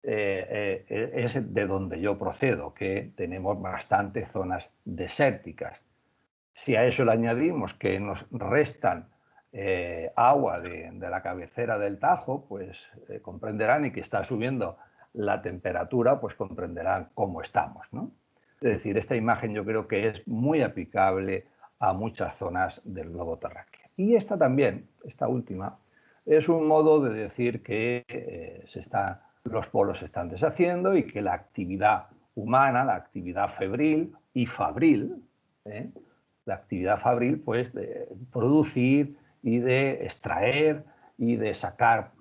es de donde yo procedo, que tenemos bastantes zonas desérticas. Si a eso le añadimos que nos restan agua de la cabecera del Tajo, pues comprenderán, y que está subiendo la temperatura, pues comprenderán cómo estamos, ¿no? Es decir, esta imagen yo creo que es muy aplicable a muchas zonas del globo terráqueo. Y esta también, esta última, es un modo de decir que los polos se están deshaciendo y que la actividad humana, la actividad febril y fabril, la actividad fabril, pues, de producir y de extraer y de sacar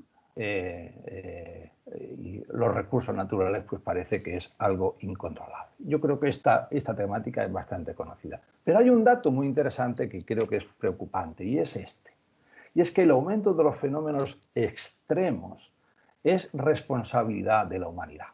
y los recursos naturales, pues parece que es algo incontrolable. Yo creo que esta temática es bastante conocida. Pero hay un dato muy interesante que creo que es preocupante y es este. Y es que el aumento de los fenómenos extremos es responsabilidad de la humanidad.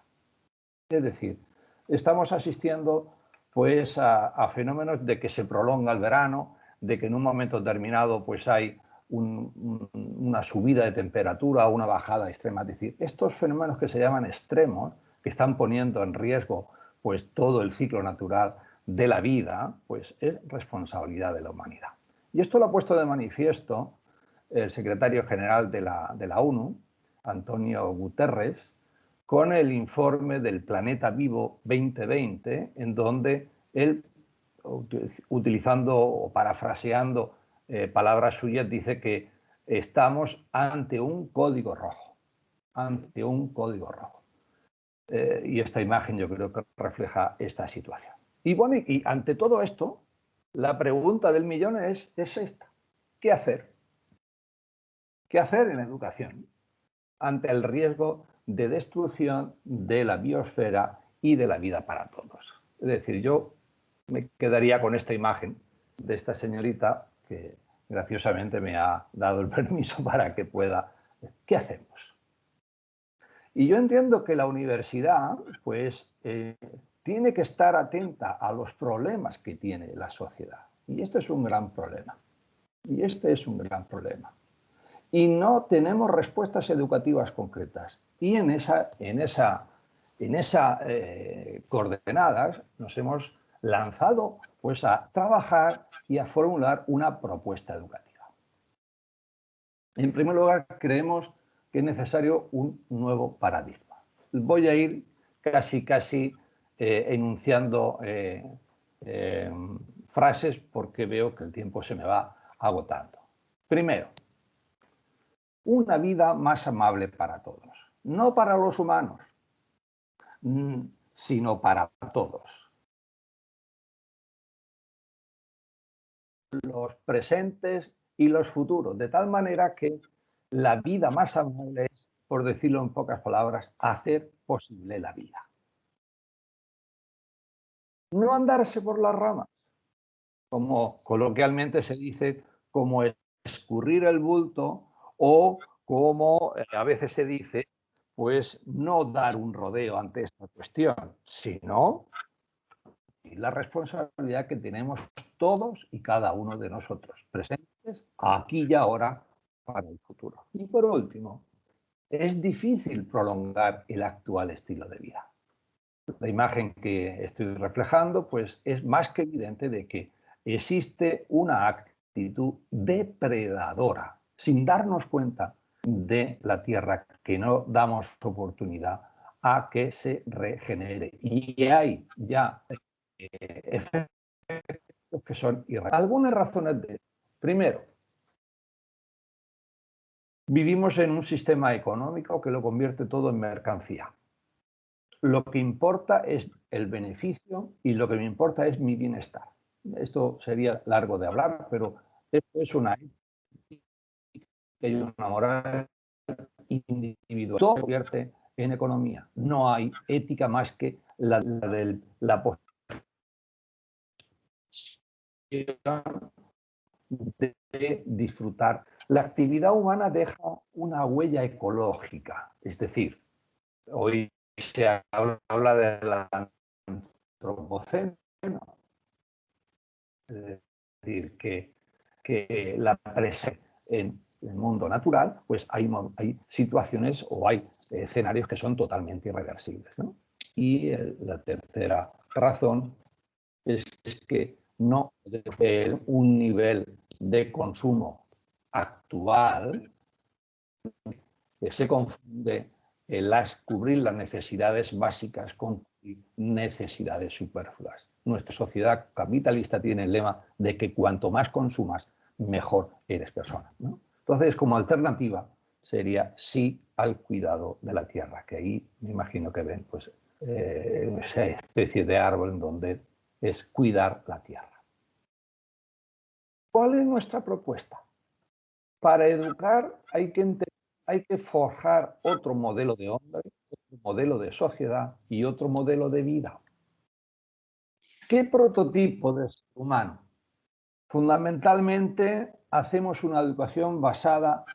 Es decir, estamos asistiendo pues a fenómenos de que se prolonga el verano, de que en un momento determinado pues hay una subida de temperatura o una bajada extrema. Es decir, estos fenómenos que se llaman extremos, que están poniendo en riesgo pues, todo el ciclo natural de la vida, pues es responsabilidad de la humanidad. Y esto lo ha puesto de manifiesto el secretario general de la ONU, Antonio Guterres, con el informe del Planeta Vivo 2020, en donde él, utilizando o parafraseando palabras suyas, dice que estamos ante un código rojo, ante un código rojo. Y esta imagen yo creo que refleja esta situación. Y bueno, y ante todo esto, la pregunta del millón es esta. ¿Qué hacer? ¿Qué hacer en educación ante el riesgo de destrucción de la biosfera y de la vida para todos? Es decir, yo me quedaría con esta imagen de esta señorita que graciosamente me ha dado el permiso para que pueda. ¿Qué hacemos? Y yo entiendo que la universidad, pues, tiene que estar atenta a los problemas que tiene la sociedad. Y este es un gran problema. Y este es un gran problema. Y no tenemos respuestas educativas concretas. Y en esa coordenadas nos hemos lanzado pues, a trabajar y a formular una propuesta educativa. En primer lugar, creemos que es necesario un nuevo paradigma. Voy a ir casi enunciando frases porque veo que el tiempo se me va agotando. Primero, una vida más amable para todos. No para los humanos, sino para todos. Los presentes y los futuros, de tal manera que la vida más amable es, por decirlo en pocas palabras, hacer posible la vida. No andarse por las ramas, como coloquialmente se dice, como escurrir el bulto o como a veces se dice, pues no dar un rodeo ante esta cuestión, sino la responsabilidad que tenemos todos y cada uno de nosotros, presentes aquí y ahora para el futuro. Y por último, es difícil prolongar el actual estilo de vida. La imagen que estoy reflejando, pues es más que evidente de que existe una actitud depredadora, sin darnos cuenta de la Tierra, que no damos oportunidad a que se regenere. Y hay ya efectos que son irreales. Algunas razones de esto. Primero, vivimos en un sistema económico que lo convierte todo en mercancía. Lo que importa es el beneficio y lo que me importa es mi bienestar. Esto sería largo de hablar, pero esto es una ética y una moral individual. Todo se convierte en economía. No hay ética más que la de la posición de disfrutar. La actividad humana deja una huella ecológica, es decir, hoy se habla del antropoceno, es decir, que la presencia en el mundo natural, pues hay situaciones o hay escenarios que son totalmente irreversibles, ¿no? Y la tercera razón es que no un nivel de consumo actual que se confunde en cubrir las necesidades básicas con necesidades superfluas. Nuestra sociedad capitalista tiene el lema de que cuanto más consumas, mejor eres persona, ¿no? Entonces, como alternativa, sería sí al cuidado de la tierra, que ahí me imagino que ven pues, esa especie de árbol en donde es cuidar la tierra. ¿Cuál es nuestra propuesta? Para educar hay que forjar otro modelo de hombre, otro modelo de sociedad y otro modelo de vida. ¿Qué prototipo de ser humano? Fundamentalmente hacemos una educación basada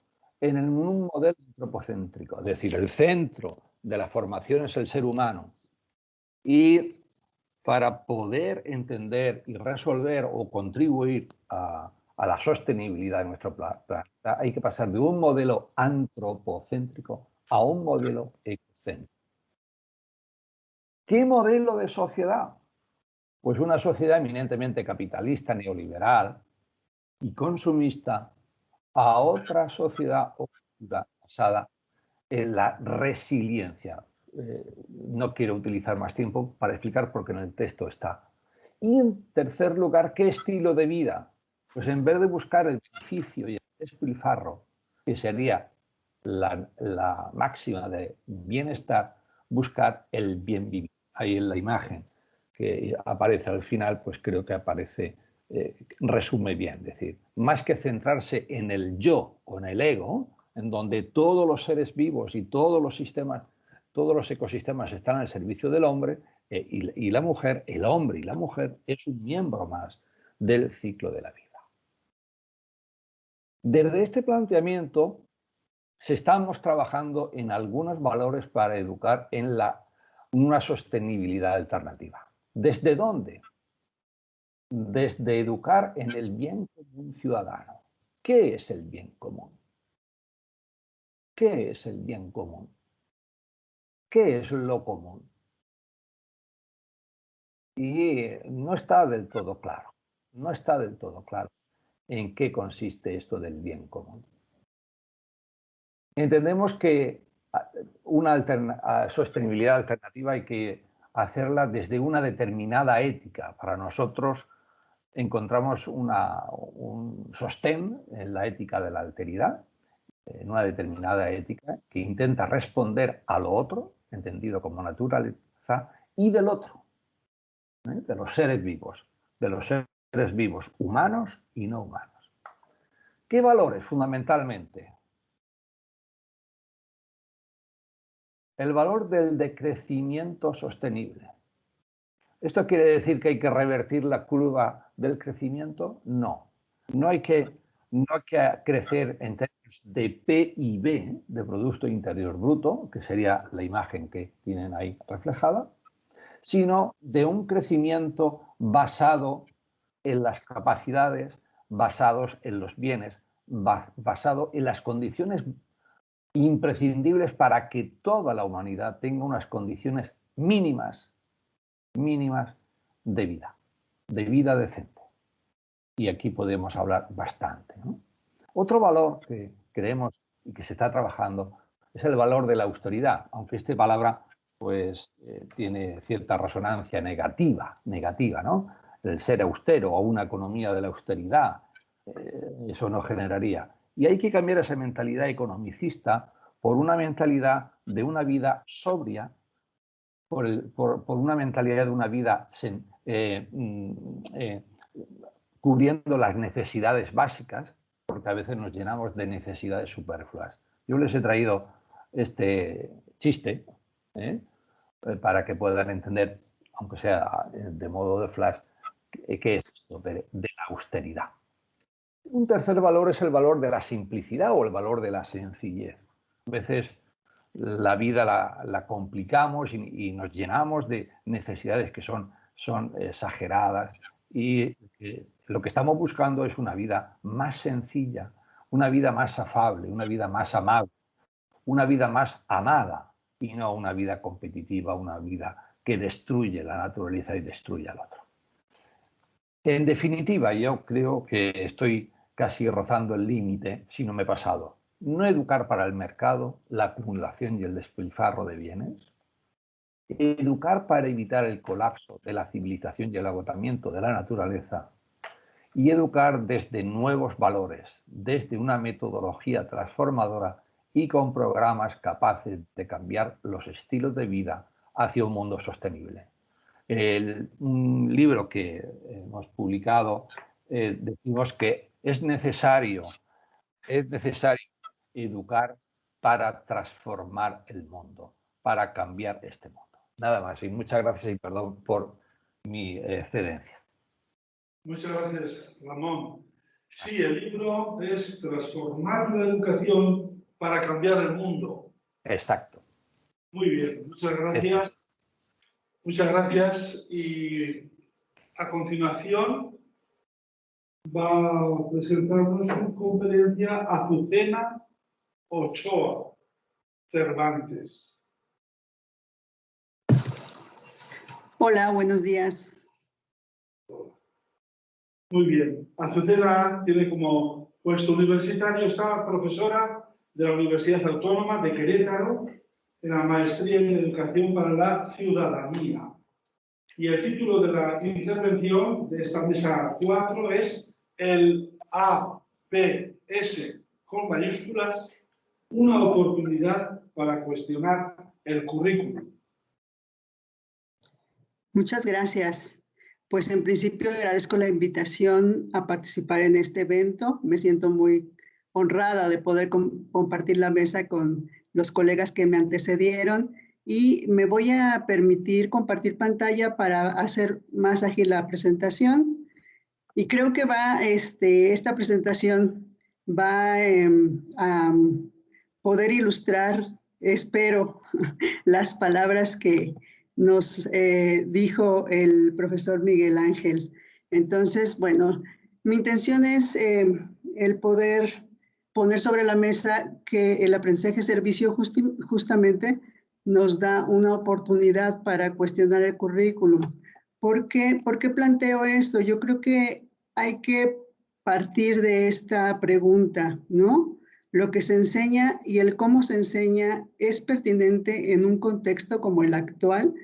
en un modelo antropocéntrico, es decir, el centro de la formación es el ser humano. Y para poder entender y resolver o contribuir a a la sostenibilidad de nuestro planeta, hay que pasar de un modelo antropocéntrico a un modelo ecocéntrico. ¿Qué modelo de sociedad? Pues una sociedad eminentemente capitalista, neoliberal y consumista, a otra sociedad basada en la resiliencia. No quiero utilizar más tiempo para explicar porque en el texto está. Y en tercer lugar, ¿qué estilo de vida? Pues en vez de buscar el beneficio y el despilfarro, que sería la máxima de bienestar, buscar el bien vivir. Ahí en la imagen que aparece al final, pues creo que aparece, resume bien. Es decir, más que centrarse en el yo o en el ego, en donde todos los seres vivos y todos los sistemas, todos los ecosistemas están al servicio del hombre, y la mujer, el hombre y la mujer, es un miembro más del ciclo de la vida. Desde este planteamiento estamos trabajando en algunos valores para educar en una sostenibilidad alternativa. ¿Desde dónde? Desde educar en el bien común ciudadano. ¿Qué es el bien común? ¿Qué es el bien común? ¿Qué es lo común? Y no está del todo claro. No está del todo claro en qué consiste esto del bien común. Entendemos que una sostenibilidad alternativa hay que hacerla desde una determinada ética. Para nosotros encontramos un sostén en la ética de la alteridad, en una determinada ética que intenta responder a lo otro, entendido como naturaleza, y del otro, de los seres vivos, humanos y no humanos. ¿Qué valores fundamentalmente? El valor del decrecimiento sostenible. ¿Esto quiere decir que hay que revertir la curva del crecimiento? No. No hay que crecer en términos de PIB, de Producto Interior Bruto, que sería la imagen que tienen ahí reflejada, sino de un crecimiento basado en las capacidades, basados en los bienes, basado en las condiciones imprescindibles para que toda la humanidad tenga unas condiciones mínimas de vida decente. Y aquí podemos hablar bastante, ¿no? Otro valor que creemos y que se está trabajando es el valor de la austeridad, aunque esta palabra pues tiene cierta resonancia negativa, ¿no? El ser austero o una economía de la austeridad, eso no generaría. Y hay que cambiar esa mentalidad economicista por una mentalidad de una vida sobria, por una mentalidad de una vida cubriendo las necesidades básicas, porque a veces nos llenamos de necesidades superfluas. Yo les he traído este chiste para que puedan entender, aunque sea de modo de flash, qué es esto de la austeridad. Un tercer valor es el valor de la simplicidad o el valor de la sencillez. A veces la vida la complicamos y nos llenamos de necesidades que son exageradas, y lo que estamos buscando es una vida más sencilla, una vida más afable, una vida más amable, una vida más amada y no una vida competitiva, una vida que destruye la naturaleza y destruye al otro. En definitiva, yo creo que estoy casi rozando el límite, si no me he pasado. No educar para el mercado, la acumulación y el despilfarro de bienes. Educar para evitar el colapso de la civilización y el agotamiento de la naturaleza. Y educar desde nuevos valores, desde una metodología transformadora y con programas capaces de cambiar los estilos de vida hacia un mundo sostenible. Un libro que hemos publicado, decimos que es necesario educar para transformar el mundo, para cambiar este mundo. Nada más, y muchas gracias y perdón por mi excedencia. Muchas gracias, Ramón. Sí, el libro es Transformar la educación para cambiar el mundo. Exacto. Muy bien, muchas gracias. Muchas gracias. Y a continuación va a presentarnos su conferencia Azucena Ochoa Cervantes. Hola, buenos días. Muy bien. Azucena tiene como puesto universitario, está profesora de la Universidad Autónoma de Querétaro en la maestría en Educación para la Ciudadanía. Y el título de la intervención de esta mesa 4 es el APS con mayúsculas, una oportunidad para cuestionar el currículum. Muchas gracias. Pues en principio agradezco la invitación a participar en este evento. Me siento muy honrada de poder compartir la mesa con los colegas que me antecedieron y me voy a permitir compartir pantalla para hacer más ágil la presentación. Y creo que esta presentación va a poder ilustrar, espero, las palabras que nos dijo el profesor Miguel Ángel. Entonces, bueno, mi intención es el poder poner sobre la mesa que el aprendizaje-servicio justamente nos da una oportunidad para cuestionar el currículum. ¿Por qué planteo esto? Yo creo que hay que partir de esta pregunta, ¿no? Lo que se enseña y el cómo se enseña es pertinente en un contexto como el actual,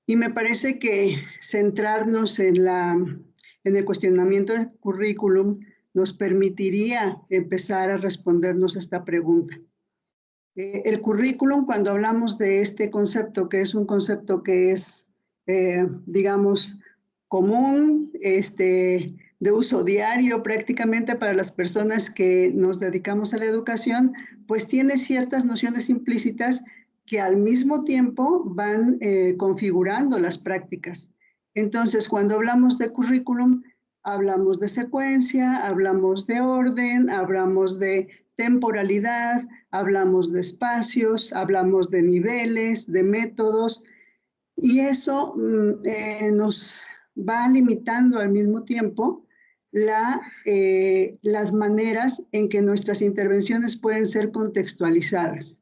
y me parece que centrarnos en el cuestionamiento del currículum nos permitiría empezar a respondernos esta pregunta. El currículum, cuando hablamos de este concepto, que es un concepto que es, digamos, común, de uso diario prácticamente para las personas que nos dedicamos a la educación, pues tiene ciertas nociones implícitas que al mismo tiempo van configurando las prácticas. Entonces, cuando hablamos de currículum, hablamos de secuencia, hablamos de orden, hablamos de temporalidad, hablamos de espacios, hablamos de niveles, de métodos, y eso nos va limitando al mismo tiempo las maneras en que nuestras intervenciones pueden ser contextualizadas.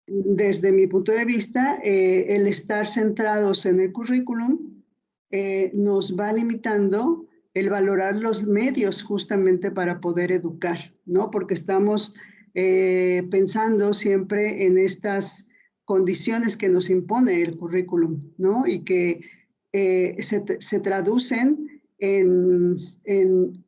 Desde mi punto de vista, el estar centrados en el currículum nos va limitando el valorar los medios justamente para poder educar, ¿no? Porque estamos pensando siempre en estas condiciones que nos impone el currículum, ¿no? Y que se traducen en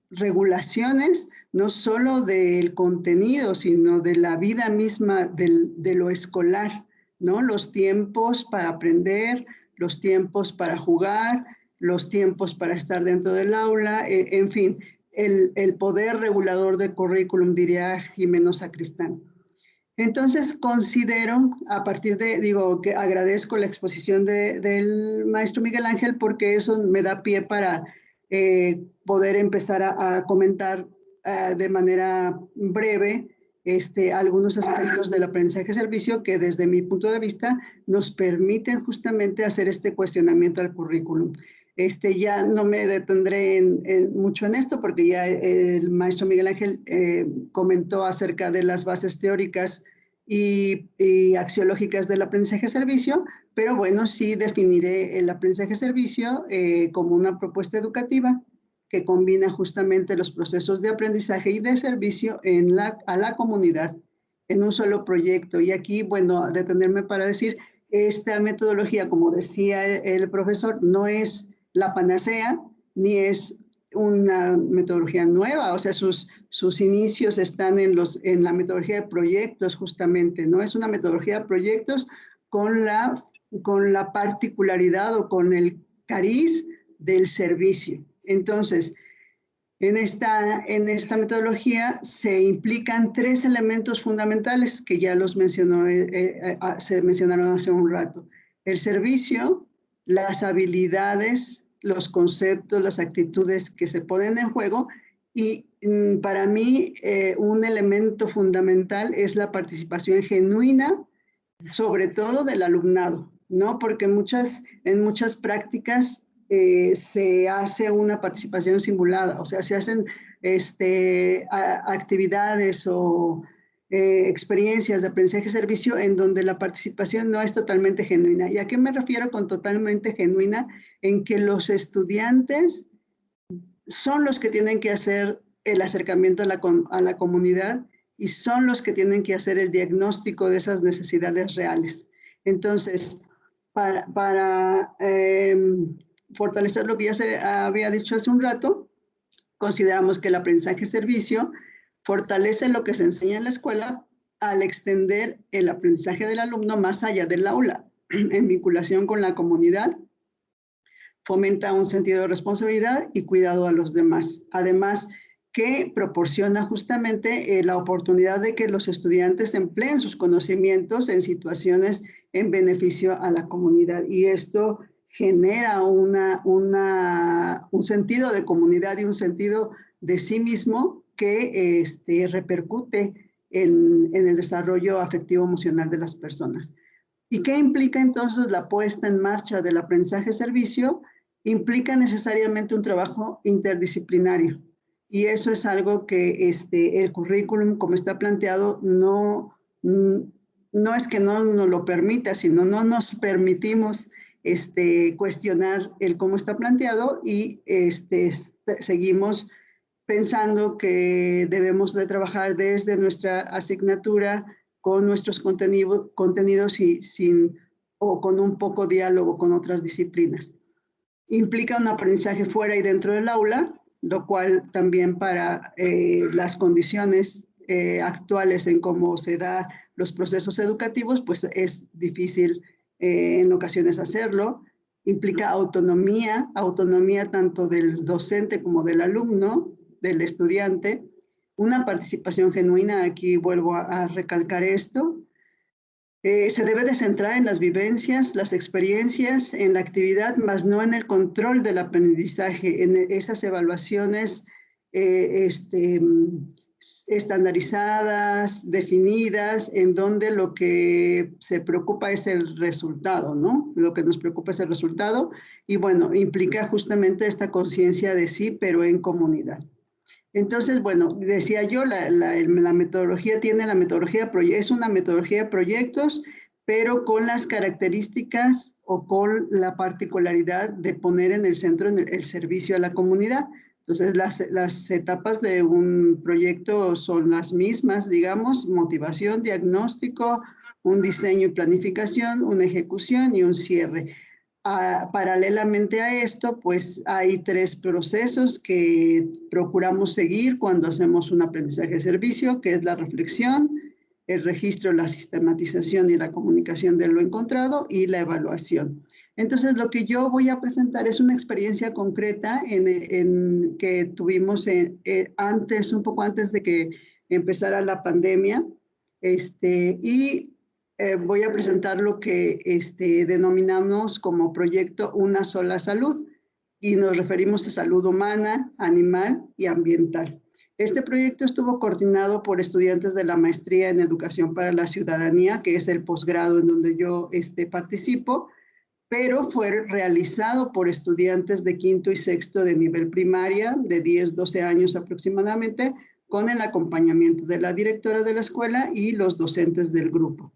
regulaciones no solo del contenido, sino de la vida misma de lo escolar, ¿no? Los tiempos para aprender, los tiempos para jugar, los tiempos para estar dentro del aula, en fin, el poder regulador del currículum, diría Jimeno Sacristán. Entonces considero, a partir de, que agradezco la exposición del maestro Miguel Ángel, porque eso me da pie para poder empezar a comentar de manera breve algunos aspectos del aprendizaje-servicio que desde mi punto de vista nos permiten justamente hacer este cuestionamiento al currículum. Ya no me detendré mucho en esto porque ya el maestro Miguel Ángel comentó acerca de las bases teóricas y axiológicas del aprendizaje-servicio, pero bueno, sí definiré el aprendizaje-servicio como una propuesta educativa que combina justamente los procesos de aprendizaje y de servicio a la comunidad en un solo proyecto. Y aquí, bueno, detenerme para decir, esta metodología, como decía el profesor, no es la panacea, ni es una metodología nueva, o sea, sus inicios están en la metodología de proyectos justamente, ¿no? Es una metodología de proyectos con la particularidad o con el cariz del servicio. Entonces, en esta metodología se implican 3 elementos fundamentales que ya los se mencionaron hace un rato. El servicio, las habilidades, los conceptos, las actitudes que se ponen en juego y para mí un elemento fundamental es la participación genuina, sobre todo del alumnado, ¿no? Porque en muchas prácticas se hace una participación simulada, o sea, se hacen actividades o experiencias de aprendizaje-servicio en donde la participación no es totalmente genuina. ¿Y a qué me refiero con totalmente genuina? En que los estudiantes son los que tienen que hacer el acercamiento a la comunidad y son los que tienen que hacer el diagnóstico de esas necesidades reales. Entonces, para fortalecer lo que ya se había dicho hace un rato, consideramos que el aprendizaje-servicio fortalece lo que se enseña en la escuela al extender el aprendizaje del alumno más allá del aula, en vinculación con la comunidad, fomenta un sentido de responsabilidad y cuidado a los demás. Además, que proporciona justamente la oportunidad de que los estudiantes empleen sus conocimientos en situaciones en beneficio a la comunidad. Y esto genera un sentido de comunidad y un sentido de sí mismo que repercute en el desarrollo afectivo-emocional de las personas. ¿Y qué implica entonces la puesta en marcha del aprendizaje-servicio? Implica necesariamente un trabajo interdisciplinario. Y eso es algo que el currículum, como está planteado, no es que no nos lo permita, sino no nos permitimos cuestionar el cómo está planteado y seguimos pensando que debemos de trabajar desde nuestra asignatura con nuestros contenidos o con un poco diálogo con otras disciplinas. Implica un aprendizaje fuera y dentro del aula, lo cual también para las condiciones actuales en cómo se dan los procesos educativos, pues es difícil en ocasiones hacerlo. Implica autonomía tanto del docente como del alumno, del estudiante, una participación genuina, aquí vuelvo a recalcar esto. Se debe de centrar en las vivencias, las experiencias, en la actividad, más no en el control del aprendizaje, en esas evaluaciones estandarizadas, definidas, en donde lo que se preocupa es el resultado, ¿no? Lo que nos preocupa es el resultado y bueno, implica justamente esta conciencia de sí, pero en comunidad. Entonces, bueno, decía yo, la metodología es una metodología de proyectos, pero con las características o con la particularidad de poner en el centro el servicio a la comunidad. Entonces, las etapas de un proyecto son las mismas, digamos, motivación, diagnóstico, un diseño y planificación, una ejecución y un cierre. Paralelamente a esto, pues hay 3 procesos que procuramos seguir cuando hacemos un aprendizaje de servicio, que es la reflexión, el registro, la sistematización y la comunicación de lo encontrado y la evaluación. Entonces, lo que yo voy a presentar es una experiencia concreta que tuvimos un poco antes de que empezara la pandemia, voy a presentar lo que denominamos como proyecto Una Sola Salud y nos referimos a salud humana, animal y ambiental. Este proyecto estuvo coordinado por estudiantes de la Maestría en Educación para la Ciudadanía, que es el posgrado en donde yo participo, pero fue realizado por estudiantes de quinto y sexto de nivel primaria, de 10, 12 años aproximadamente, con el acompañamiento de la directora de la escuela y los docentes del grupo.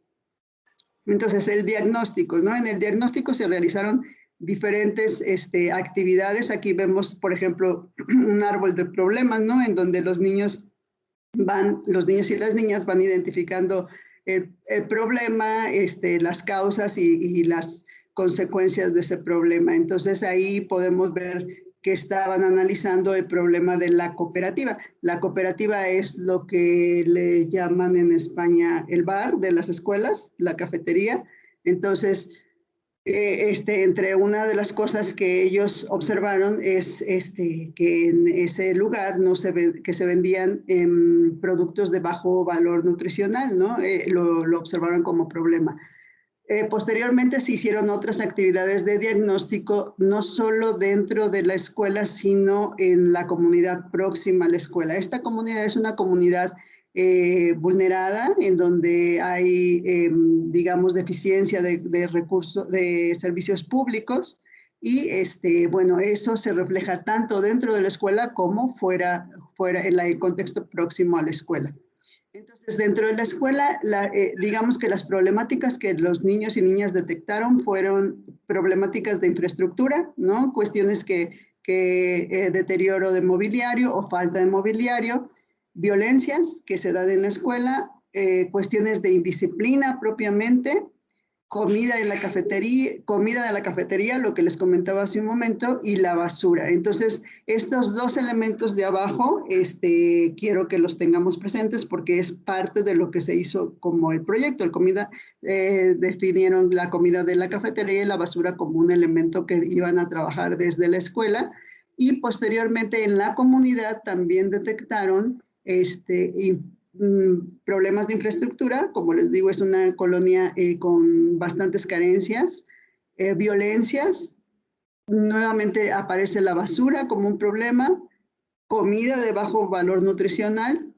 Entonces, el diagnóstico, ¿no? En el diagnóstico se realizaron diferentes actividades. Aquí vemos, por ejemplo, un árbol de problemas, ¿no? En donde los niños y las niñas van identificando el problema, las causas y las consecuencias de ese problema. Entonces, ahí podemos ver que estaban analizando el problema de la cooperativa. La cooperativa es lo que le llaman en España el bar de las escuelas, la cafetería. Entonces, entre una de las cosas que ellos observaron es que en ese lugar que se vendían productos de bajo valor nutricional, ¿no? Lo observaron como problema. Posteriormente se hicieron otras actividades de diagnóstico, no solo dentro de la escuela, sino en la comunidad próxima a la escuela. Esta comunidad es una comunidad vulnerada, en donde hay, digamos, deficiencia de recursos, de servicios públicos, y bueno, eso se refleja tanto dentro de la escuela como fuera en el contexto próximo a la escuela. Entonces, dentro de la escuela, digamos que las problemáticas que los niños y niñas detectaron fueron problemáticas de infraestructura, ¿no? Cuestiones deterioro de mobiliario o falta de mobiliario, violencias que se dan en la escuela, cuestiones de indisciplina propiamente, comida de la cafetería, lo que les comentaba hace un momento, y la basura. Entonces, estos dos elementos de abajo, quiero que los tengamos presentes porque es parte de lo que se hizo como el proyecto. Definieron la comida de la cafetería y la basura como un elemento que iban a trabajar desde la escuela, y posteriormente en la comunidad también detectaron problemas de infraestructura. Como les digo, es una colonia con bastantes carencias, violencias, nuevamente aparece la basura como un problema, comida de bajo valor nutricional,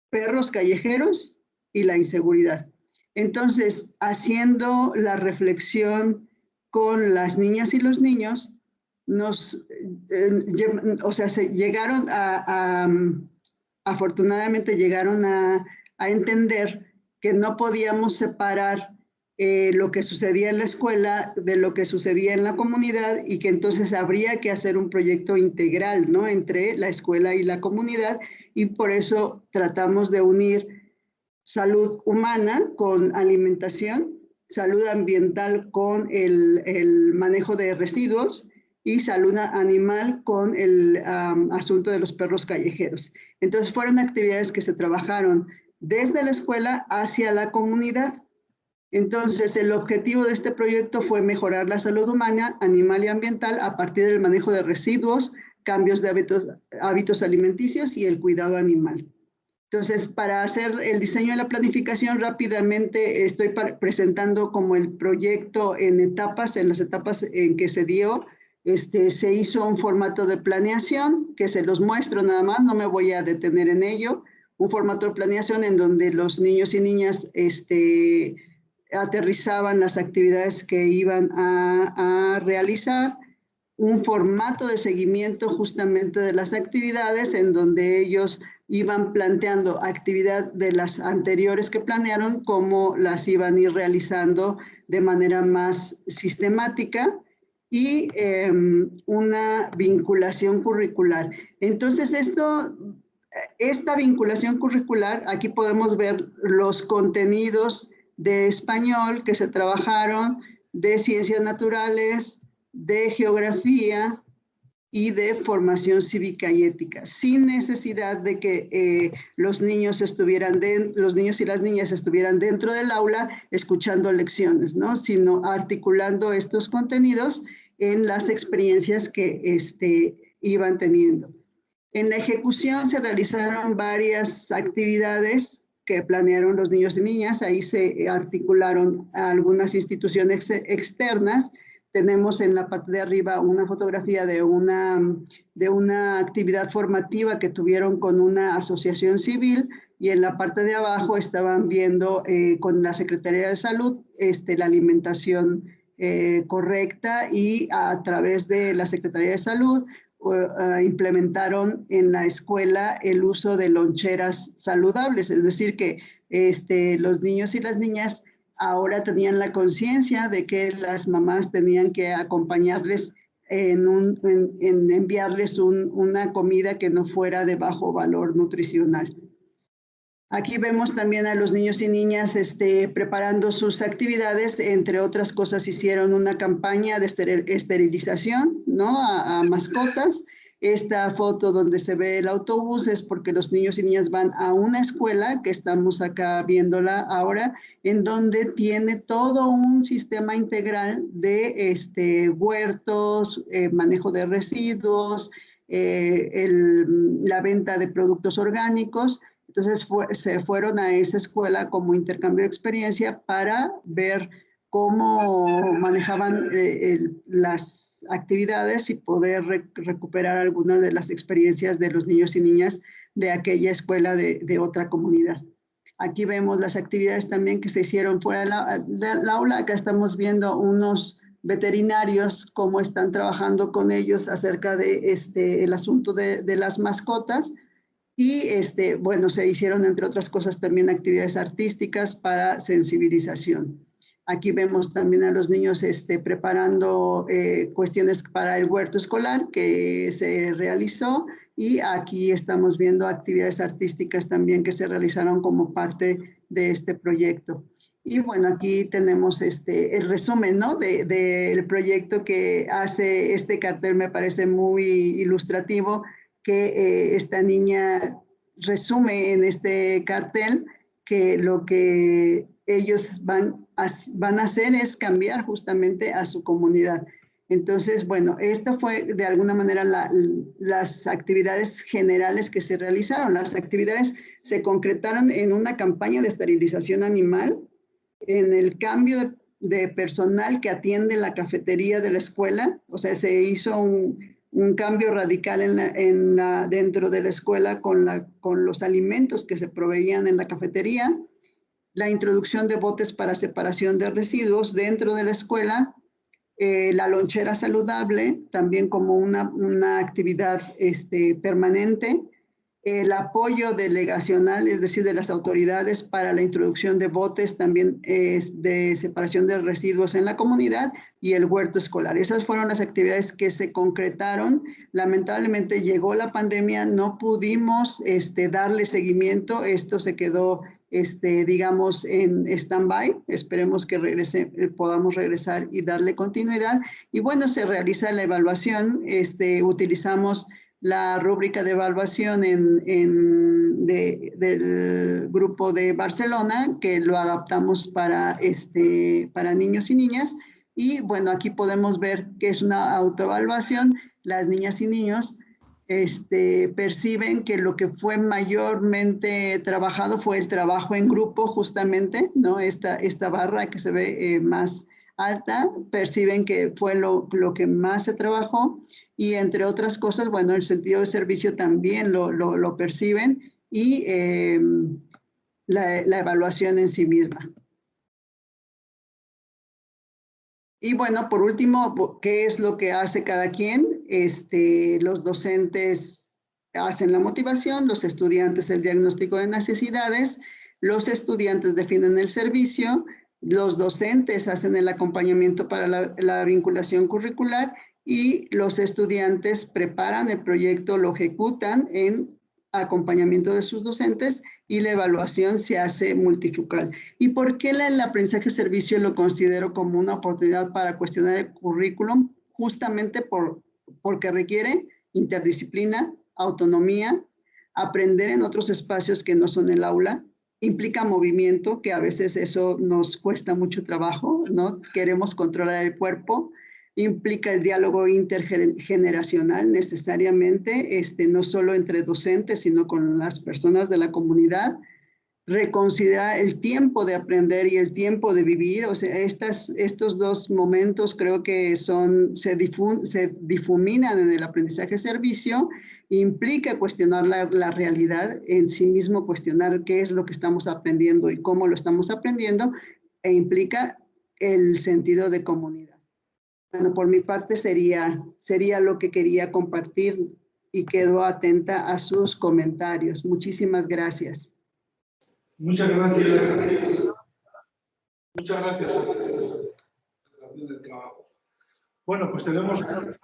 perros callejeros y la inseguridad. Entonces, haciendo la reflexión con las niñas y los niños, afortunadamente llegaron a entender que no podíamos separar lo que sucedía en la escuela de lo que sucedía en la comunidad, y que entonces habría que hacer un proyecto integral, ¿no?, entre la escuela y la comunidad, y por eso tratamos de unir salud humana con alimentación, salud ambiental con el manejo de residuos, y salud animal con el asunto de los perros callejeros. Entonces fueron actividades que se trabajaron desde la escuela hacia la comunidad. Entonces el objetivo de este proyecto fue mejorar la salud humana, animal y ambiental a partir del manejo de residuos, cambios de hábitos alimenticios y el cuidado animal. Entonces, para hacer el diseño de la planificación, rápidamente estoy presentando como el proyecto en las etapas en que se dio. Se hizo un formato de planeación que se los muestro nada más, no me voy a detener en ello. Un formato de planeación en donde los niños y niñas aterrizaban las actividades que iban a realizar. Un formato de seguimiento justamente de las actividades en donde ellos iban planteando actividad de las anteriores que planearon, cómo las iban a ir realizando de manera más sistemática, y una vinculación curricular. Entonces, esta vinculación curricular, aquí podemos ver los contenidos de español que se trabajaron, de ciencias naturales, de geografía y de formación cívica y ética, sin necesidad de que los niños y las niñas estuvieran dentro del aula escuchando lecciones, ¿no?, sino articulando estos contenidos en las experiencias que iban teniendo. En la ejecución se realizaron varias actividades que planearon los niños y niñas. Ahí se articularon algunas instituciones externas. Tenemos en la parte de arriba una fotografía de una actividad formativa que tuvieron con una asociación civil, y en la parte de abajo estaban viendo con la Secretaría de Salud la alimentación correcta, y a través de la Secretaría de Salud implementaron en la escuela el uso de loncheras saludables, es decir, que los niños y las niñas ahora tenían la conciencia de que las mamás tenían que acompañarles en enviarles una comida que no fuera de bajo valor nutricional. Aquí vemos también a los niños y niñas preparando sus actividades. Entre otras cosas, hicieron una campaña de esterilización, ¿no?, a mascotas. Esta foto donde se ve el autobús es porque los niños y niñas van a una escuela, que estamos acá viéndola ahora, en donde tiene todo un sistema integral de huertos, manejo de residuos, la venta de productos orgánicos. Entonces se fueron a esa escuela como intercambio de experiencia para ver cómo manejaban las actividades y poder recuperar algunas de las experiencias de los niños y niñas de aquella escuela de otra comunidad. Aquí vemos las actividades también que se hicieron fuera del aula. Acá estamos viendo unos veterinarios, cómo están trabajando con ellos acerca de el asunto de las mascotas. Y bueno, se hicieron, entre otras cosas, también actividades artísticas para sensibilización. Aquí vemos también a los niños preparando cuestiones para el huerto escolar que se realizó, y aquí estamos viendo actividades artísticas también que se realizaron como parte de este proyecto. Y bueno, aquí tenemos el resumen, ¿no?, del proyecto que hace este cartel. Me parece muy ilustrativo que esta niña resume en este cartel que lo que ellos van a hacer es cambiar justamente a su comunidad. Entonces, bueno, esto fue de alguna manera las actividades generales que se realizaron. Las actividades se concretaron en una campaña de esterilización animal, en el cambio de personal que atiende la cafetería de la escuela. O sea, se hizo un cambio radical dentro de la escuela con los alimentos que se proveían en la cafetería, la introducción de botes para separación de residuos dentro de la escuela, la lonchera saludable, también como una actividad permanente, el apoyo delegacional, es decir, de las autoridades para la introducción de botes también de separación de residuos en la comunidad, y el huerto escolar. Esas fueron las actividades que se concretaron. Lamentablemente llegó la pandemia, no pudimos darle seguimiento. Esto se quedó, digamos, en stand-by. Esperemos que podamos regresar y darle continuidad. Y bueno, se realiza la evaluación. Utilizamos la rúbrica de evaluación del grupo de Barcelona, que lo adaptamos para niños y niñas. Y bueno, aquí podemos ver que es una autoevaluación. Las niñas y niños perciben que lo que fue mayormente trabajado fue el trabajo en grupo, justamente, ¿no? Esta barra que se ve más alta, perciben que fue lo que más se trabajó. Y entre otras cosas, bueno, el sentido de servicio también lo perciben, y la evaluación en sí misma. Y bueno, por último, ¿qué es lo que hace cada quien? Los docentes hacen la motivación, los estudiantes el diagnóstico de necesidades, los estudiantes definen el servicio, los docentes hacen el acompañamiento para la vinculación curricular, y los estudiantes preparan el proyecto, lo ejecutan en acompañamiento de sus docentes, y la evaluación se hace multifocal. ¿Y por qué el aprendizaje servicio lo considero como una oportunidad para cuestionar el currículum? Justamente porque requiere interdisciplina, autonomía, aprender en otros espacios que no son el aula, implica movimiento, que a veces eso nos cuesta mucho trabajo, ¿no? Queremos controlar el cuerpo. Implica el diálogo intergeneracional necesariamente, no solo entre docentes, sino con las personas de la comunidad. Reconsiderar el tiempo de aprender y el tiempo de vivir. O sea, estos dos momentos creo que se difuminan en el aprendizaje servicio. Implica cuestionar la realidad en sí mismo, cuestionar qué es lo que estamos aprendiendo y cómo lo estamos aprendiendo, e implica el sentido de comunidad. Bueno, por mi parte sería lo que quería compartir, y quedo atenta a sus comentarios. Muchísimas gracias. Muchas gracias. Muchas gracias. Bueno, pues tenemos unos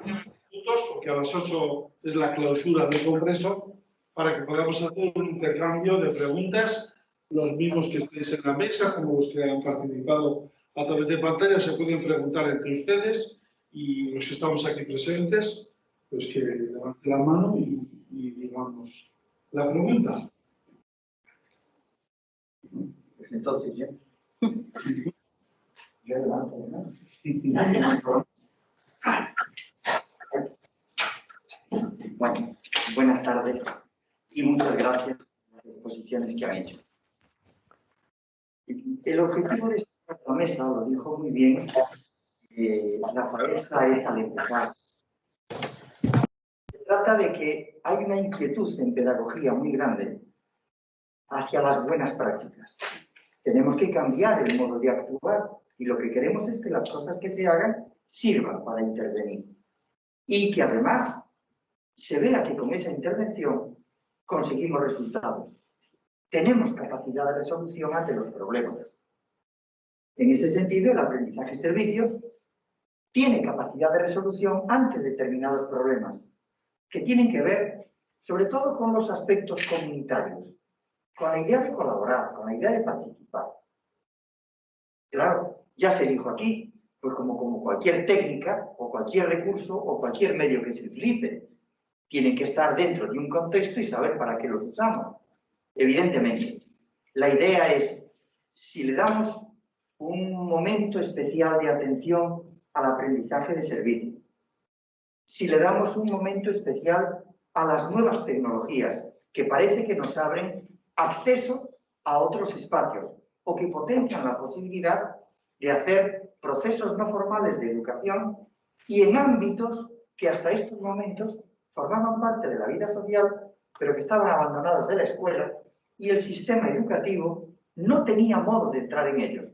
minutos, porque a las 8 es la clausura del congreso, para que podamos hacer un intercambio de preguntas. Los mismos que estéis en la mesa, como los que han participado a través de pantalla, se pueden preguntar entre ustedes, y los que estamos aquí presentes, pues que levanten la mano y digamos la pregunta. Pues entonces yo levanto, ¿no? Bueno, buenas tardes y muchas gracias por las exposiciones que han hecho. El objetivo de esta mesa, lo dijo muy bien Rafael Saez al empezar. Se trata de que hay una inquietud en pedagogía muy grande hacia las buenas prácticas. Tenemos que cambiar el modo de actuar, y lo que queremos es que las cosas que se hagan sirva para intervenir y que además se vea que con esa intervención conseguimos resultados. Tenemos capacidad de resolución ante los problemas. En ese sentido, el aprendizaje-servicio tiene capacidad de resolución ante determinados problemas que tienen que ver sobre todo con los aspectos comunitarios, con la idea de colaborar, con la idea de participar. Claro, ya se dijo aquí, pues como cualquier técnica o cualquier recurso o cualquier medio que se utilice, tienen que estar dentro de un contexto y saber para qué los usamos. Evidentemente, la idea es, si le damos un momento especial de atención al aprendizaje de servicio, si le damos un momento especial a las nuevas tecnologías que parece que nos abren acceso a otros espacios o que potencian la posibilidad de hacer procesos no formales de educación y en ámbitos que hasta estos momentos formaban parte de la vida social, pero que estaban abandonados de la escuela y el sistema educativo no tenía modo de entrar en ellos,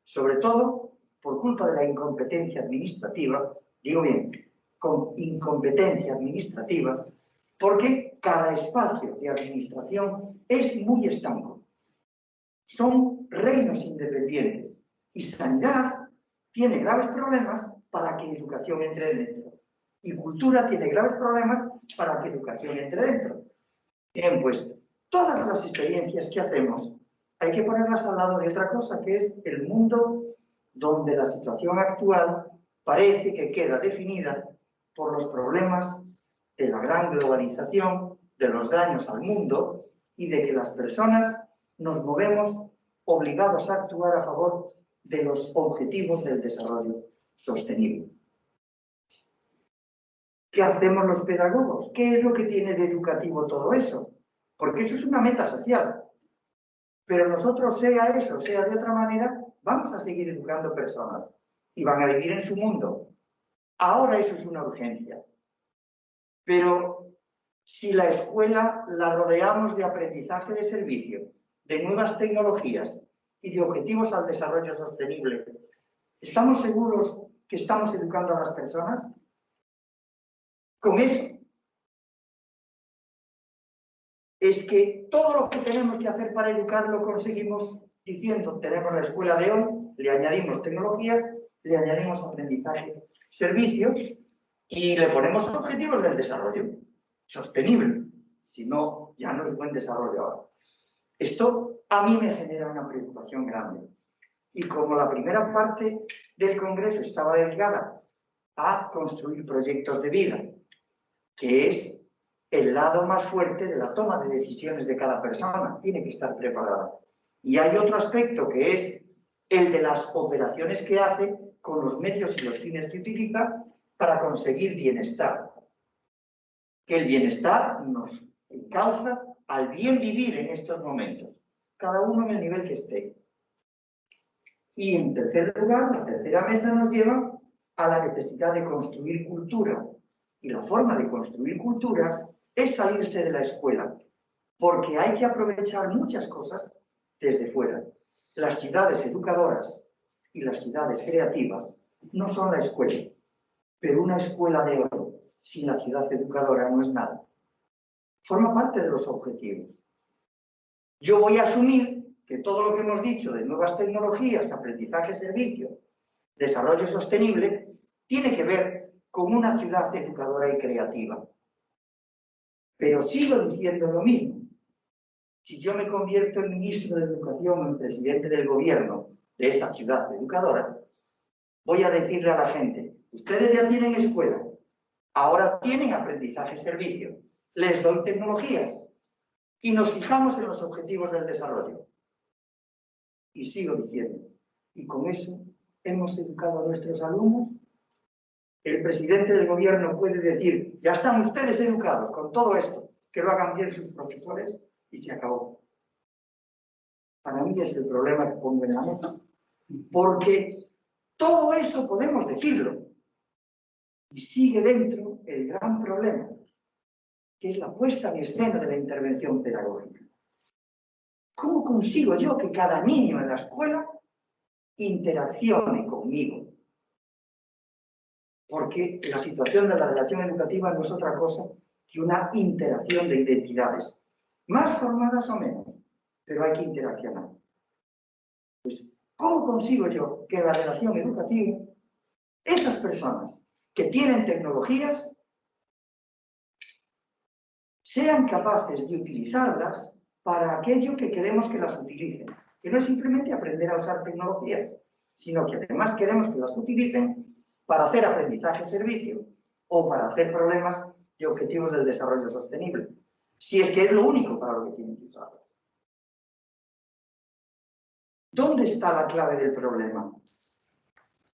sobre todo por culpa de la incompetencia administrativa, digo bien, con incompetencia administrativa, porque cada espacio de administración es muy estanco. Son reinos independientes y sanidad tiene graves problemas para que educación entre dentro y cultura tiene graves problemas para que educación entre dentro. Bien, pues todas las experiencias que hacemos hay que ponerlas al lado de otra cosa, que es el mundo donde la situación actual parece que queda definida por los problemas de la gran globalización, de los daños al mundo y de que las personas nos movemos obligados a actuar a favor de los objetivos del desarrollo sostenible. ¿Qué hacemos los pedagogos? ¿Qué es lo que tiene de educativo todo eso? Porque eso es una meta social. Pero nosotros, sea eso, sea de otra manera, vamos a seguir educando personas y van a vivir en su mundo. Ahora eso es una urgencia. Pero si la escuela la rodeamos de aprendizaje de servicio, de nuevas tecnologías y de objetivos al desarrollo sostenible, ¿estamos seguros que estamos educando a las personas? Con eso es que todo lo que tenemos que hacer para educar lo conseguimos diciendo, tenemos la escuela de hoy, le añadimos tecnologías, le añadimos aprendizaje, servicios y le ponemos objetivos del desarrollo sostenible. Si no, ya no es buen desarrollo ahora. Esto a mí me genera una preocupación grande. Y como la primera parte del Congreso estaba dedicada a construir proyectos de vida, que es el lado más fuerte de la toma de decisiones de cada persona, tiene que estar preparada. Y hay otro aspecto que es el de las operaciones que hace con los medios y los fines que utiliza para conseguir bienestar. Que el bienestar nos encauza al bien vivir en estos momentos, cada uno en el nivel que esté. Y en tercer lugar, la tercera mesa nos lleva a la necesidad de construir cultura. Y la forma de construir cultura es salirse de la escuela, porque hay que aprovechar muchas cosas desde fuera. Las ciudades educadoras y las ciudades creativas no son la escuela, pero una escuela de oro sin la ciudad educadora no es nada. Forma parte de los objetivos. Yo voy a asumir que todo lo que hemos dicho de nuevas tecnologías, aprendizaje, servicio, desarrollo sostenible, tiene que ver con una ciudad educadora y creativa. Pero sigo diciendo lo mismo. Si yo me convierto en ministro de Educación o en presidente del gobierno de esa ciudad educadora, voy a decirle a la gente, ustedes ya tienen escuela, ahora tienen aprendizaje-servicio, les doy tecnologías y nos fijamos en los objetivos del desarrollo. Y sigo diciendo, y con eso hemos educado a nuestros alumnos. El presidente del gobierno puede decir, ya están ustedes educados con todo esto, que lo hagan bien sus profesores y se acabó. Para mí es el problema que pongo en la mesa, porque todo eso podemos decirlo y sigue dentro el gran problema, que es la puesta en escena de la intervención pedagógica. ¿Cómo consigo yo que cada niño en la escuela interaccione conmigo? porque la situación de la relación educativa no es otra cosa que una interacción de identidades, más formadas o menos, pero hay que interaccionar. Pues, ¿cómo consigo yo que en la relación educativa esas personas que tienen tecnologías sean capaces de utilizarlas para aquello que queremos que las utilicen? Que no es simplemente aprender a usar tecnologías, sino que además queremos que las utilicen para hacer aprendizaje-servicio o para hacer problemas y objetivos del desarrollo sostenible, si es que es lo único para lo que tienen que usarlas. ¿Dónde está la clave del problema?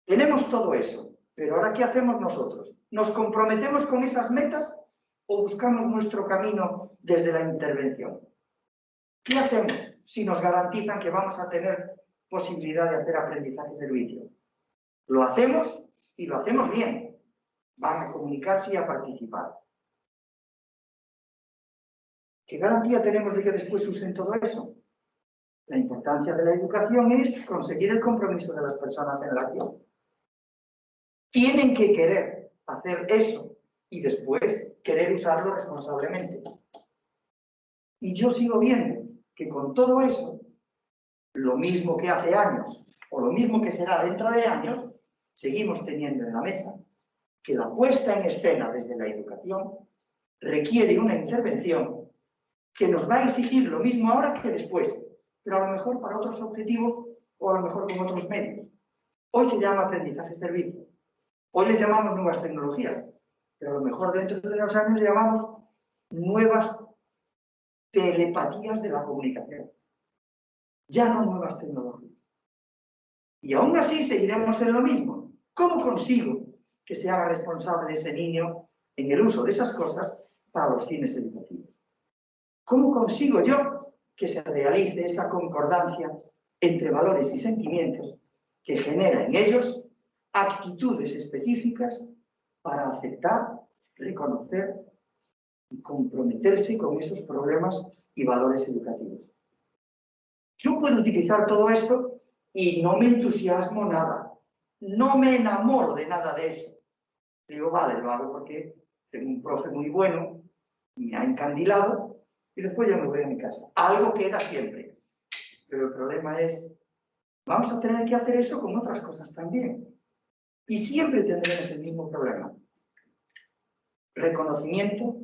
Tenemos todo eso, pero ahora ¿qué hacemos nosotros? ¿Nos comprometemos con esas metas o buscamos nuestro camino desde la intervención? ¿Qué hacemos si nos garantizan que vamos a tener posibilidad de hacer aprendizaje-servicio? Lo hacemos y lo hacemos bien. Van a comunicarse y a participar. ¿Qué garantía tenemos de que después usen todo eso? La importancia de la educación es conseguir el compromiso de las personas en la acción. Tienen que querer hacer eso y después querer usarlo responsablemente. Y yo sigo viendo que con todo eso, lo mismo que hace años o lo mismo que será dentro de años, seguimos teniendo en la mesa que la puesta en escena desde la educación requiere una intervención que nos va a exigir lo mismo ahora que después, pero a lo mejor para otros objetivos o a lo mejor con otros medios. Hoy se llama aprendizaje-servicio. Hoy les llamamos nuevas tecnologías, pero a lo mejor dentro de unos años llamamos nuevas telepatías de la comunicación. Ya no nuevas tecnologías. Y aún así seguiremos en lo mismo. ¿Cómo consigo que se haga responsable ese niño en el uso de esas cosas para los fines educativos? ¿Cómo consigo yo que se realice esa concordancia entre valores y sentimientos que genera en ellos actitudes específicas para aceptar, reconocer y comprometerse con esos problemas y valores educativos? Yo puedo utilizar todo esto y no me entusiasmo nada, no me enamoro de nada de eso. Digo, vale, lo hago porque tengo un profe muy bueno, me ha encandilado y después ya me voy a mi casa. Algo queda siempre. Pero el problema es, vamos a tener que hacer eso con otras cosas también. Y siempre tendremos el mismo problema. Reconocimiento,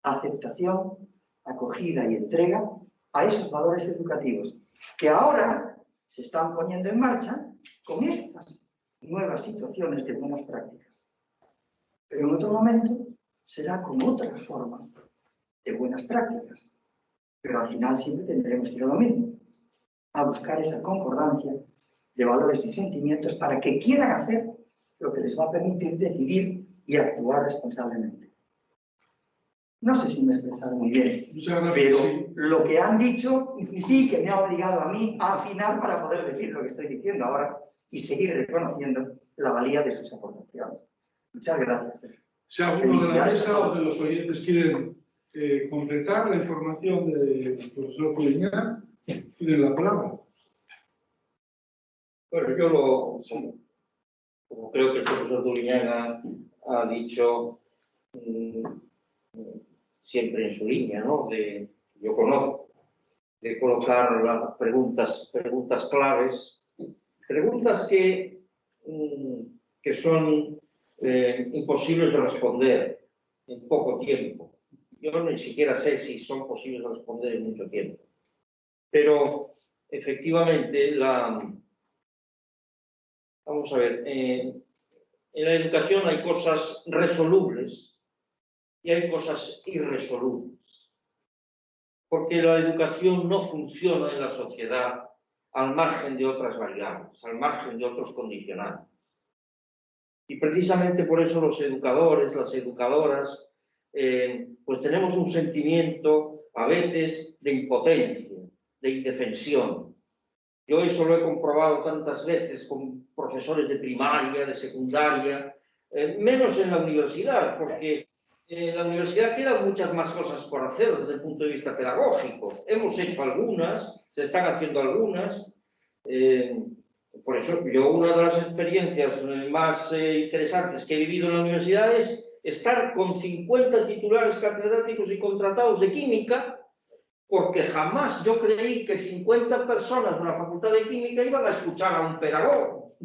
aceptación, acogida y entrega a esos valores educativos que ahora se están poniendo en marcha con estas nuevas situaciones de buenas prácticas. Pero en otro momento será con otras formas de buenas prácticas. Pero al final siempre tendremos que ir a lo mismo, a buscar esa concordancia de valores y sentimientos para que quieran hacer lo que les va a permitir decidir y actuar responsablemente. No sé si me he expresado muy bien, pero lo que han dicho sí que me ha obligado a mí a afinar para poder decir lo que estoy diciendo ahora y seguir reconociendo la valía de sus aportaciones. Muchas gracias. Si alguno de la mesa o de los oyentes quieren completar la información del profesor Poliñán, tienen la palabra. Bueno, yo como creo que el profesor Poliñán ha dicho siempre en su línea, ¿no? Yo conozco, de colocar las preguntas claves, preguntas que son imposibles de responder en poco tiempo. Yo ni siquiera sé si son posibles de responder en mucho tiempo. Pero, efectivamente, vamos a ver, en la educación hay cosas resolubles y hay cosas irresolubles. Porque la educación no funciona en la sociedad al margen de otras variables, al margen de otros condicionantes. Y precisamente por eso los educadores, las educadoras, pues tenemos un sentimiento a veces de impotencia, de indefensión. Yo eso lo he comprobado tantas veces con profesores de primaria, de secundaria, menos en la universidad, porque en la universidad quedan muchas más cosas por hacer desde el punto de vista pedagógico. Hemos hecho algunas, se están haciendo algunas, Por eso, yo una de las experiencias más interesantes que he vivido en la universidad es estar con 50 titulares catedráticos y contratados de química, porque jamás yo creí que 50 personas de la Facultad de Química iban a escuchar a un pedagogo.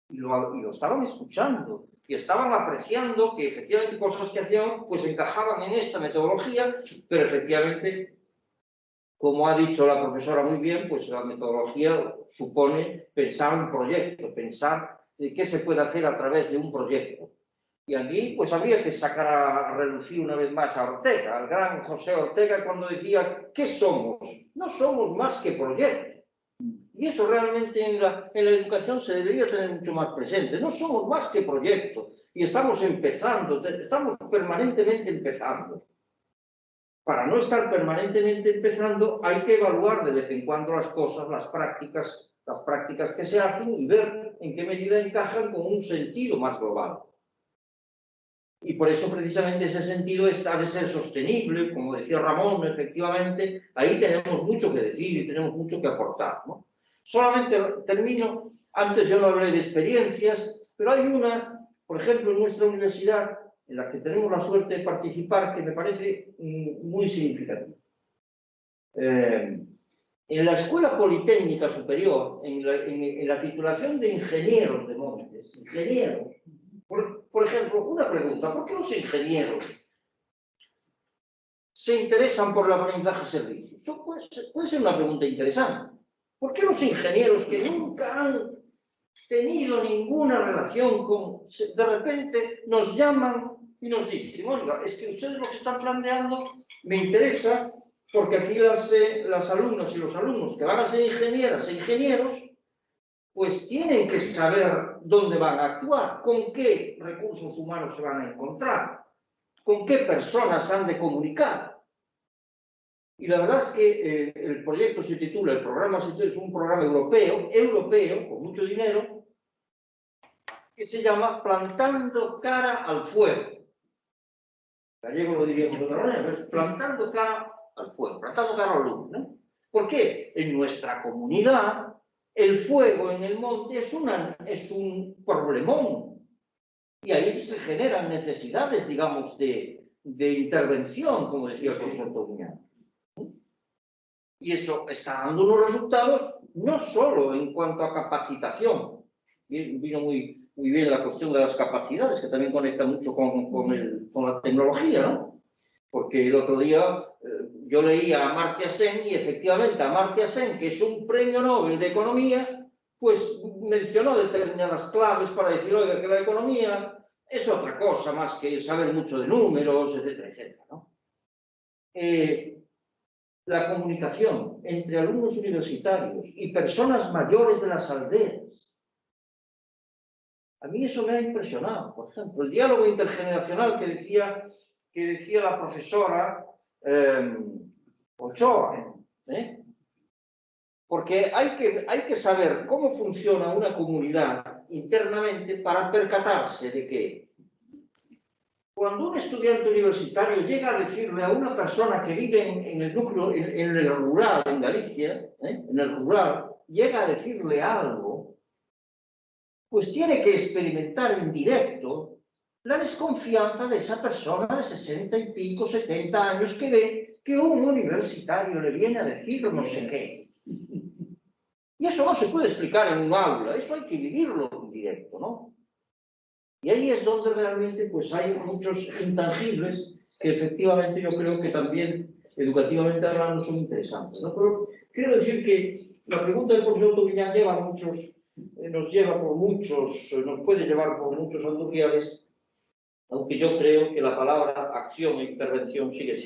Y lo estaban escuchando, y estaban apreciando que efectivamente cosas que hacían pues encajaban en esta metodología, pero efectivamente, como ha dicho la profesora muy bien, pues la metodología supone pensar un proyecto, pensar qué se puede hacer a través de un proyecto. Y aquí pues habría que sacar a relucir una vez más a Ortega, al gran José Ortega, cuando decía, ¿qué somos? No somos más que proyectos. Y eso realmente en la educación se debería tener mucho más presente. No somos más que proyectos. Y estamos empezando, estamos permanentemente empezando. Para no estar permanentemente empezando, hay que evaluar de vez en cuando las cosas, las prácticas que se hacen y ver en qué medida encajan con un sentido más global. Y por eso precisamente ese sentido ha de ser sostenible, como decía Ramón, efectivamente, ahí tenemos mucho que decir y tenemos mucho que aportar, ¿no? Solamente termino, antes yo no hablé de experiencias, pero hay una, por ejemplo, en nuestra universidad, en la que tenemos la suerte de participar, que me parece muy significativa. En la Escuela Politécnica Superior, en la titulación de ingenieros de montes, ingenieros, por ejemplo, una pregunta, ¿por qué los ingenieros se interesan por el aprendizaje-servicio? Eso puede ser una pregunta interesante. ¿Por qué los ingenieros que nunca han tenido ninguna relación con... de repente nos llaman y nos dicen, oiga, es que ustedes lo que están planteando me interesa porque aquí las alumnas y los alumnos que van a ser ingenieras e ingenieros pues tienen que saber dónde van a actuar, con qué recursos humanos se van a encontrar, con qué personas han de comunicar. Y la verdad es que el proyecto se titula, el programa es un programa europeo, con mucho dinero, que se llama Plantando cara al fuego. Gallego lo diríamos de otra manera, es plantando cara al fuego, plantando cara al luz, ¿no? ¿Por qué? En nuestra comunidad el fuego en el monte es un problemón. Y ahí se generan necesidades, digamos, de intervención, como decía el profesor Toguñán. Y eso está dando unos resultados no solo en cuanto a capacitación. Vino muy bien la cuestión de las capacidades, que también conecta mucho con la tecnología, ¿no? Porque el otro día yo leía a Amartya Sen y efectivamente Amartya Sen, que es un premio Nobel de Economía, pues mencionó determinadas claves para decir, oiga, que la economía es otra cosa más que saber mucho de números, etcétera, etcétera, ¿no? La comunicación entre alumnos universitarios y personas mayores de las aldeas. A mí eso me ha impresionado. Por ejemplo, el diálogo intergeneracional que decía la profesora Ochoa, porque hay que saber cómo funciona una comunidad internamente para percatarse de que cuando un estudiante universitario llega a decirle a una persona que vive en el núcleo, en el rural, en Galicia, en el rural, llega a decirle algo, pues tiene que experimentar en directo la desconfianza de esa persona de 60 y pico, 70 años que ve que un universitario le viene a decir no sé qué. Y eso no se puede explicar en un aula, eso hay que vivirlo en directo, ¿no? Y ahí es donde realmente pues hay muchos intangibles que efectivamente yo creo que también educativamente hablando son interesantes, ¿no? Pero quiero decir que la pregunta del profesor Toguñán nos lleva por muchos, nos puede llevar por muchos andurriales, aunque yo creo que la palabra acción e intervención sigue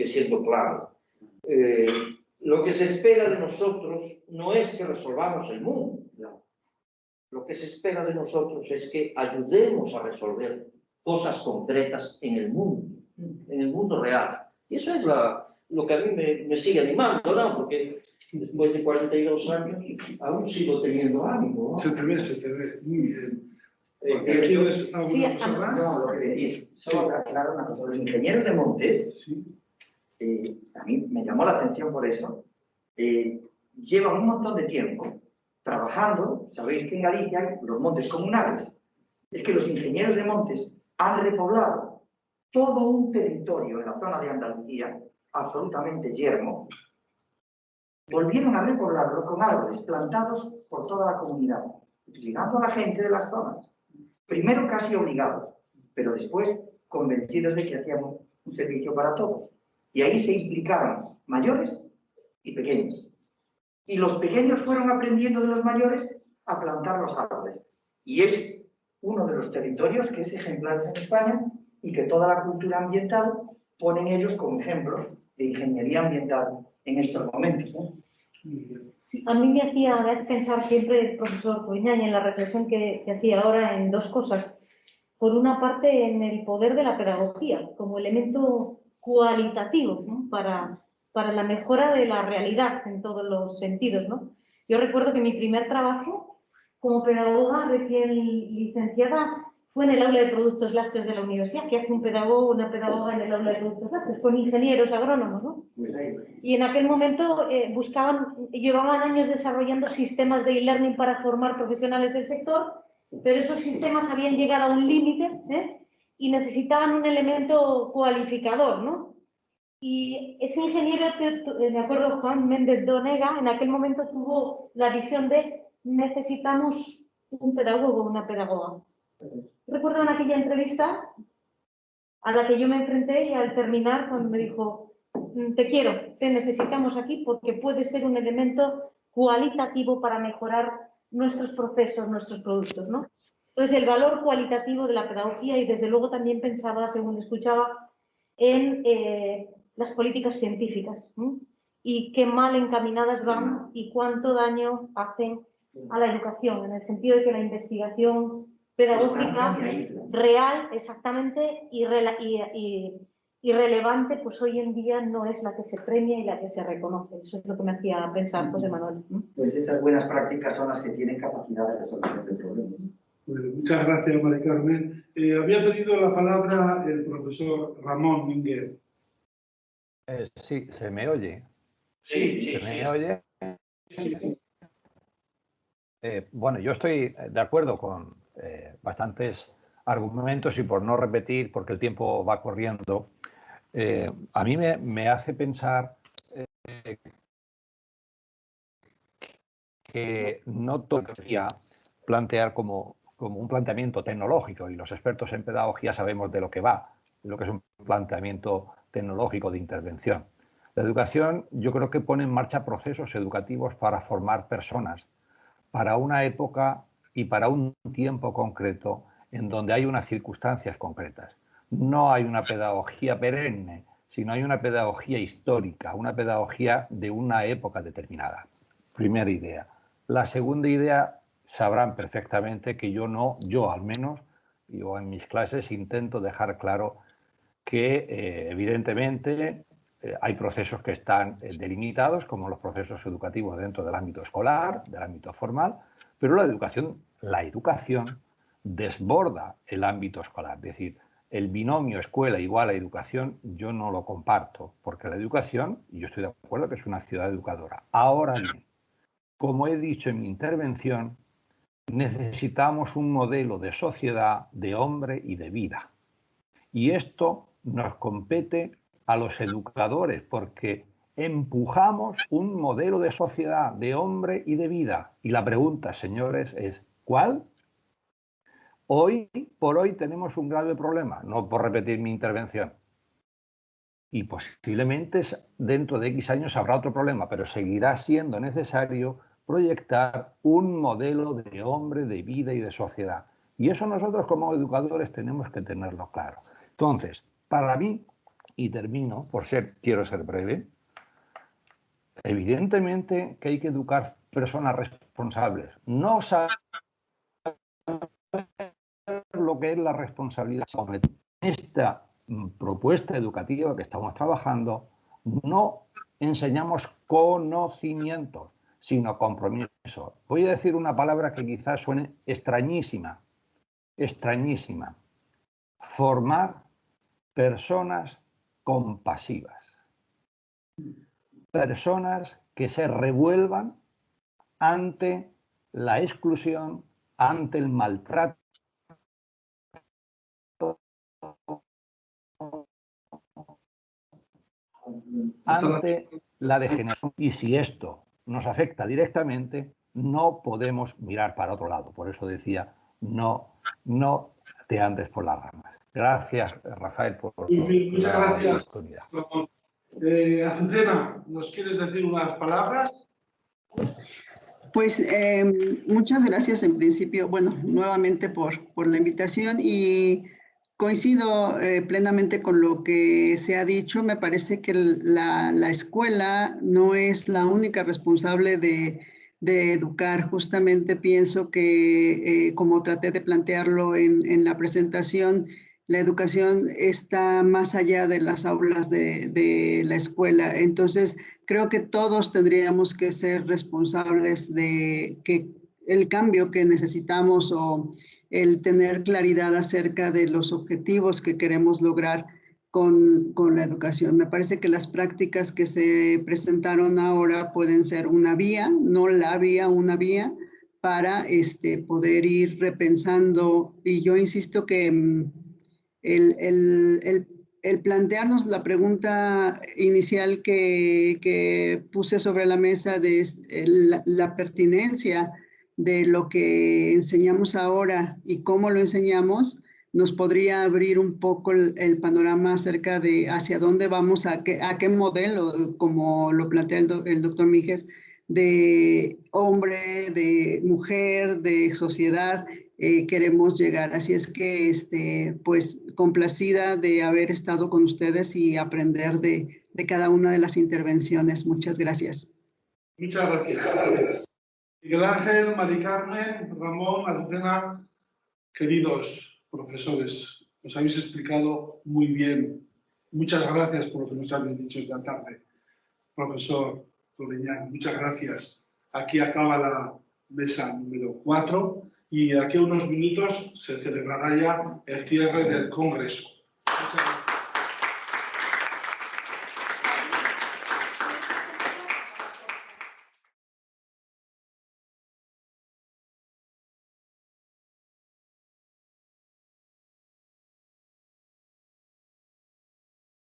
siendo clave. Lo que se espera de nosotros no es que resolvamos el mundo, no. Lo que se espera de nosotros es que ayudemos a resolver cosas concretas en el mundo real. Y eso es lo que a mí me sigue animando, ¿no? Porque después de 42 años aún sigo teniendo ánimo, ¿no? Se te ve, muy bien. ¿Tienes alguna cosa más? No, lo que decís, solo aclarar una cosa. Los ingenieros de montes, sí. A mí me llamó la atención por eso, llevan un montón de tiempo trabajando, sabéis que en Galicia hay los montes comunales. Es que los ingenieros de montes han repoblado todo un territorio en la zona de Andalucía, absolutamente yermo. Volvieron a repoblarlo con árboles plantados por toda la comunidad, utilizando a la gente de las zonas. Primero casi obligados, pero después convencidos de que hacíamos un servicio para todos. Y ahí se implicaron mayores y pequeños. Y los pequeños fueron aprendiendo de los mayores a plantar los árboles. Y es uno de los territorios que es ejemplares en España y que toda la cultura ambiental ponen ellos como ejemplo de ingeniería ambiental en estos momentos, ¿no? Sí, a mí me hacía pensar siempre el profesor Turiñán en la reflexión que hacía ahora en dos cosas. Por una parte, en el poder de la pedagogía como elemento cualitativo, ¿no? para la mejora de la realidad en todos los sentidos, ¿no? Yo recuerdo que mi primer trabajo como pedagoga recién licenciada fue en el aula de productos lácteos de la universidad. ¿Qué hace un pedagogo o una pedagoga en el aula de productos lácteos? Con ingenieros agrónomos, ¿no? Y en aquel momento llevaban años desarrollando sistemas de e-learning para formar profesionales del sector, pero esos sistemas habían llegado a un límite, y necesitaban un elemento cualificador, ¿no? Y ese ingeniero, me acuerdo, Juan Méndez Donega, en aquel momento tuvo la visión de necesitamos un pedagogo o una pedagoga. Recuerdo en aquella entrevista a la que yo me enfrenté y al terminar cuando me dijo: te quiero, te necesitamos aquí porque puede ser un elemento cualitativo para mejorar nuestros procesos, nuestros productos, ¿no? Entonces, el valor cualitativo de la pedagogía, y desde luego también pensaba, según escuchaba, en las políticas científicas, ¿no? Y qué mal encaminadas van y cuánto daño hacen a la educación, en el sentido de que la investigación pedagógica real, exactamente, y relevante, pues hoy en día no es la que se premia y la que se reconoce. Eso es lo que me hacía pensar José Manuel. Pues esas buenas prácticas son las que tienen capacidad de resolución de problemas. Bueno, muchas gracias, Mari Carmen. Había pedido la palabra el profesor Ramón Minguez. Sí, ¿se me oye? Sí, ¿Se me oye? Bueno, yo estoy de acuerdo con bastantes argumentos, y por no repetir, porque el tiempo va corriendo, a mí me hace pensar que no todavía plantear como un planteamiento tecnológico, y los expertos en pedagogía sabemos de lo que va, de lo que es un planteamiento tecnológico de intervención. La educación, yo creo que pone en marcha procesos educativos para formar personas para una época y para un tiempo concreto en donde hay unas circunstancias concretas. No hay una pedagogía perenne, sino hay una pedagogía histórica, una pedagogía de una época determinada. Primera idea. La segunda idea, sabrán perfectamente que yo al menos, yo en mis clases intento dejar claro que evidentemente hay procesos que están delimitados, como los procesos educativos dentro del ámbito escolar, del ámbito formal, pero la educación desborda el ámbito escolar. Es decir, el binomio escuela igual a educación yo no lo comparto, porque la educación, y yo estoy de acuerdo que es una ciudad educadora. Ahora bien, como he dicho en mi intervención, necesitamos un modelo de sociedad, de hombre y de vida. Y esto nos compete a los educadores, porque empujamos un modelo de sociedad, de hombre y de vida. Y la pregunta, señores, es ¿cuál? Hoy por hoy tenemos un grave problema, no por repetir mi intervención. Y posiblemente dentro de X años habrá otro problema, pero seguirá siendo necesario proyectar un modelo de hombre, de vida y de sociedad. Y eso nosotros como educadores tenemos que tenerlo claro. Entonces, para mí, y termino, quiero ser breve, evidentemente que hay que educar personas responsables. No saber lo que es la responsabilidad. Esta propuesta educativa que estamos trabajando, no enseñamos conocimientos, sino compromiso. Voy a decir una palabra que quizás suene extrañísima. Extrañísima. Formar personas compasivas. Personas que se revuelvan ante la exclusión, ante el maltrato, ante la degeneración. Y si esto nos afecta directamente, no podemos mirar para otro lado. Por eso decía, no te andes por las ramas. Gracias, Rafael, por muchas gracias, la oportunidad. Azucena, ¿nos quieres decir unas palabras? Pues muchas gracias en principio, bueno, nuevamente por la invitación y coincido plenamente con lo que se ha dicho. Me parece que la escuela no es la única responsable de educar. Justamente pienso que, como traté de plantearlo en la presentación, la educación está más allá de las aulas de la escuela. Entonces, creo que todos tendríamos que ser responsables de que el cambio que necesitamos o el tener claridad acerca de los objetivos que queremos lograr con la educación. Me parece que las prácticas que se presentaron ahora pueden ser una vía, no la vía, una vía para poder ir repensando. Y yo insisto que el plantearnos la pregunta inicial que puse sobre la mesa de la pertinencia de lo que enseñamos ahora y cómo lo enseñamos, nos podría abrir un poco el panorama acerca de hacia dónde vamos, a qué modelo, como lo plantea el doctor Mijes, de hombre, de mujer, de sociedad, queremos llegar. Así es que, pues, complacida de haber estado con ustedes y aprender de cada una de las intervenciones. Muchas gracias. Muchas gracias. Miguel Ángel, Mari Carmen, Ramón, Azucena, queridos profesores, nos habéis explicado muy bien. Muchas gracias por lo que nos habéis dicho esta tarde. Profesor Turiñán, muchas gracias. Aquí acaba la mesa número 4 y aquí a unos minutos se celebrará ya el cierre del Congreso. Muchas gracias.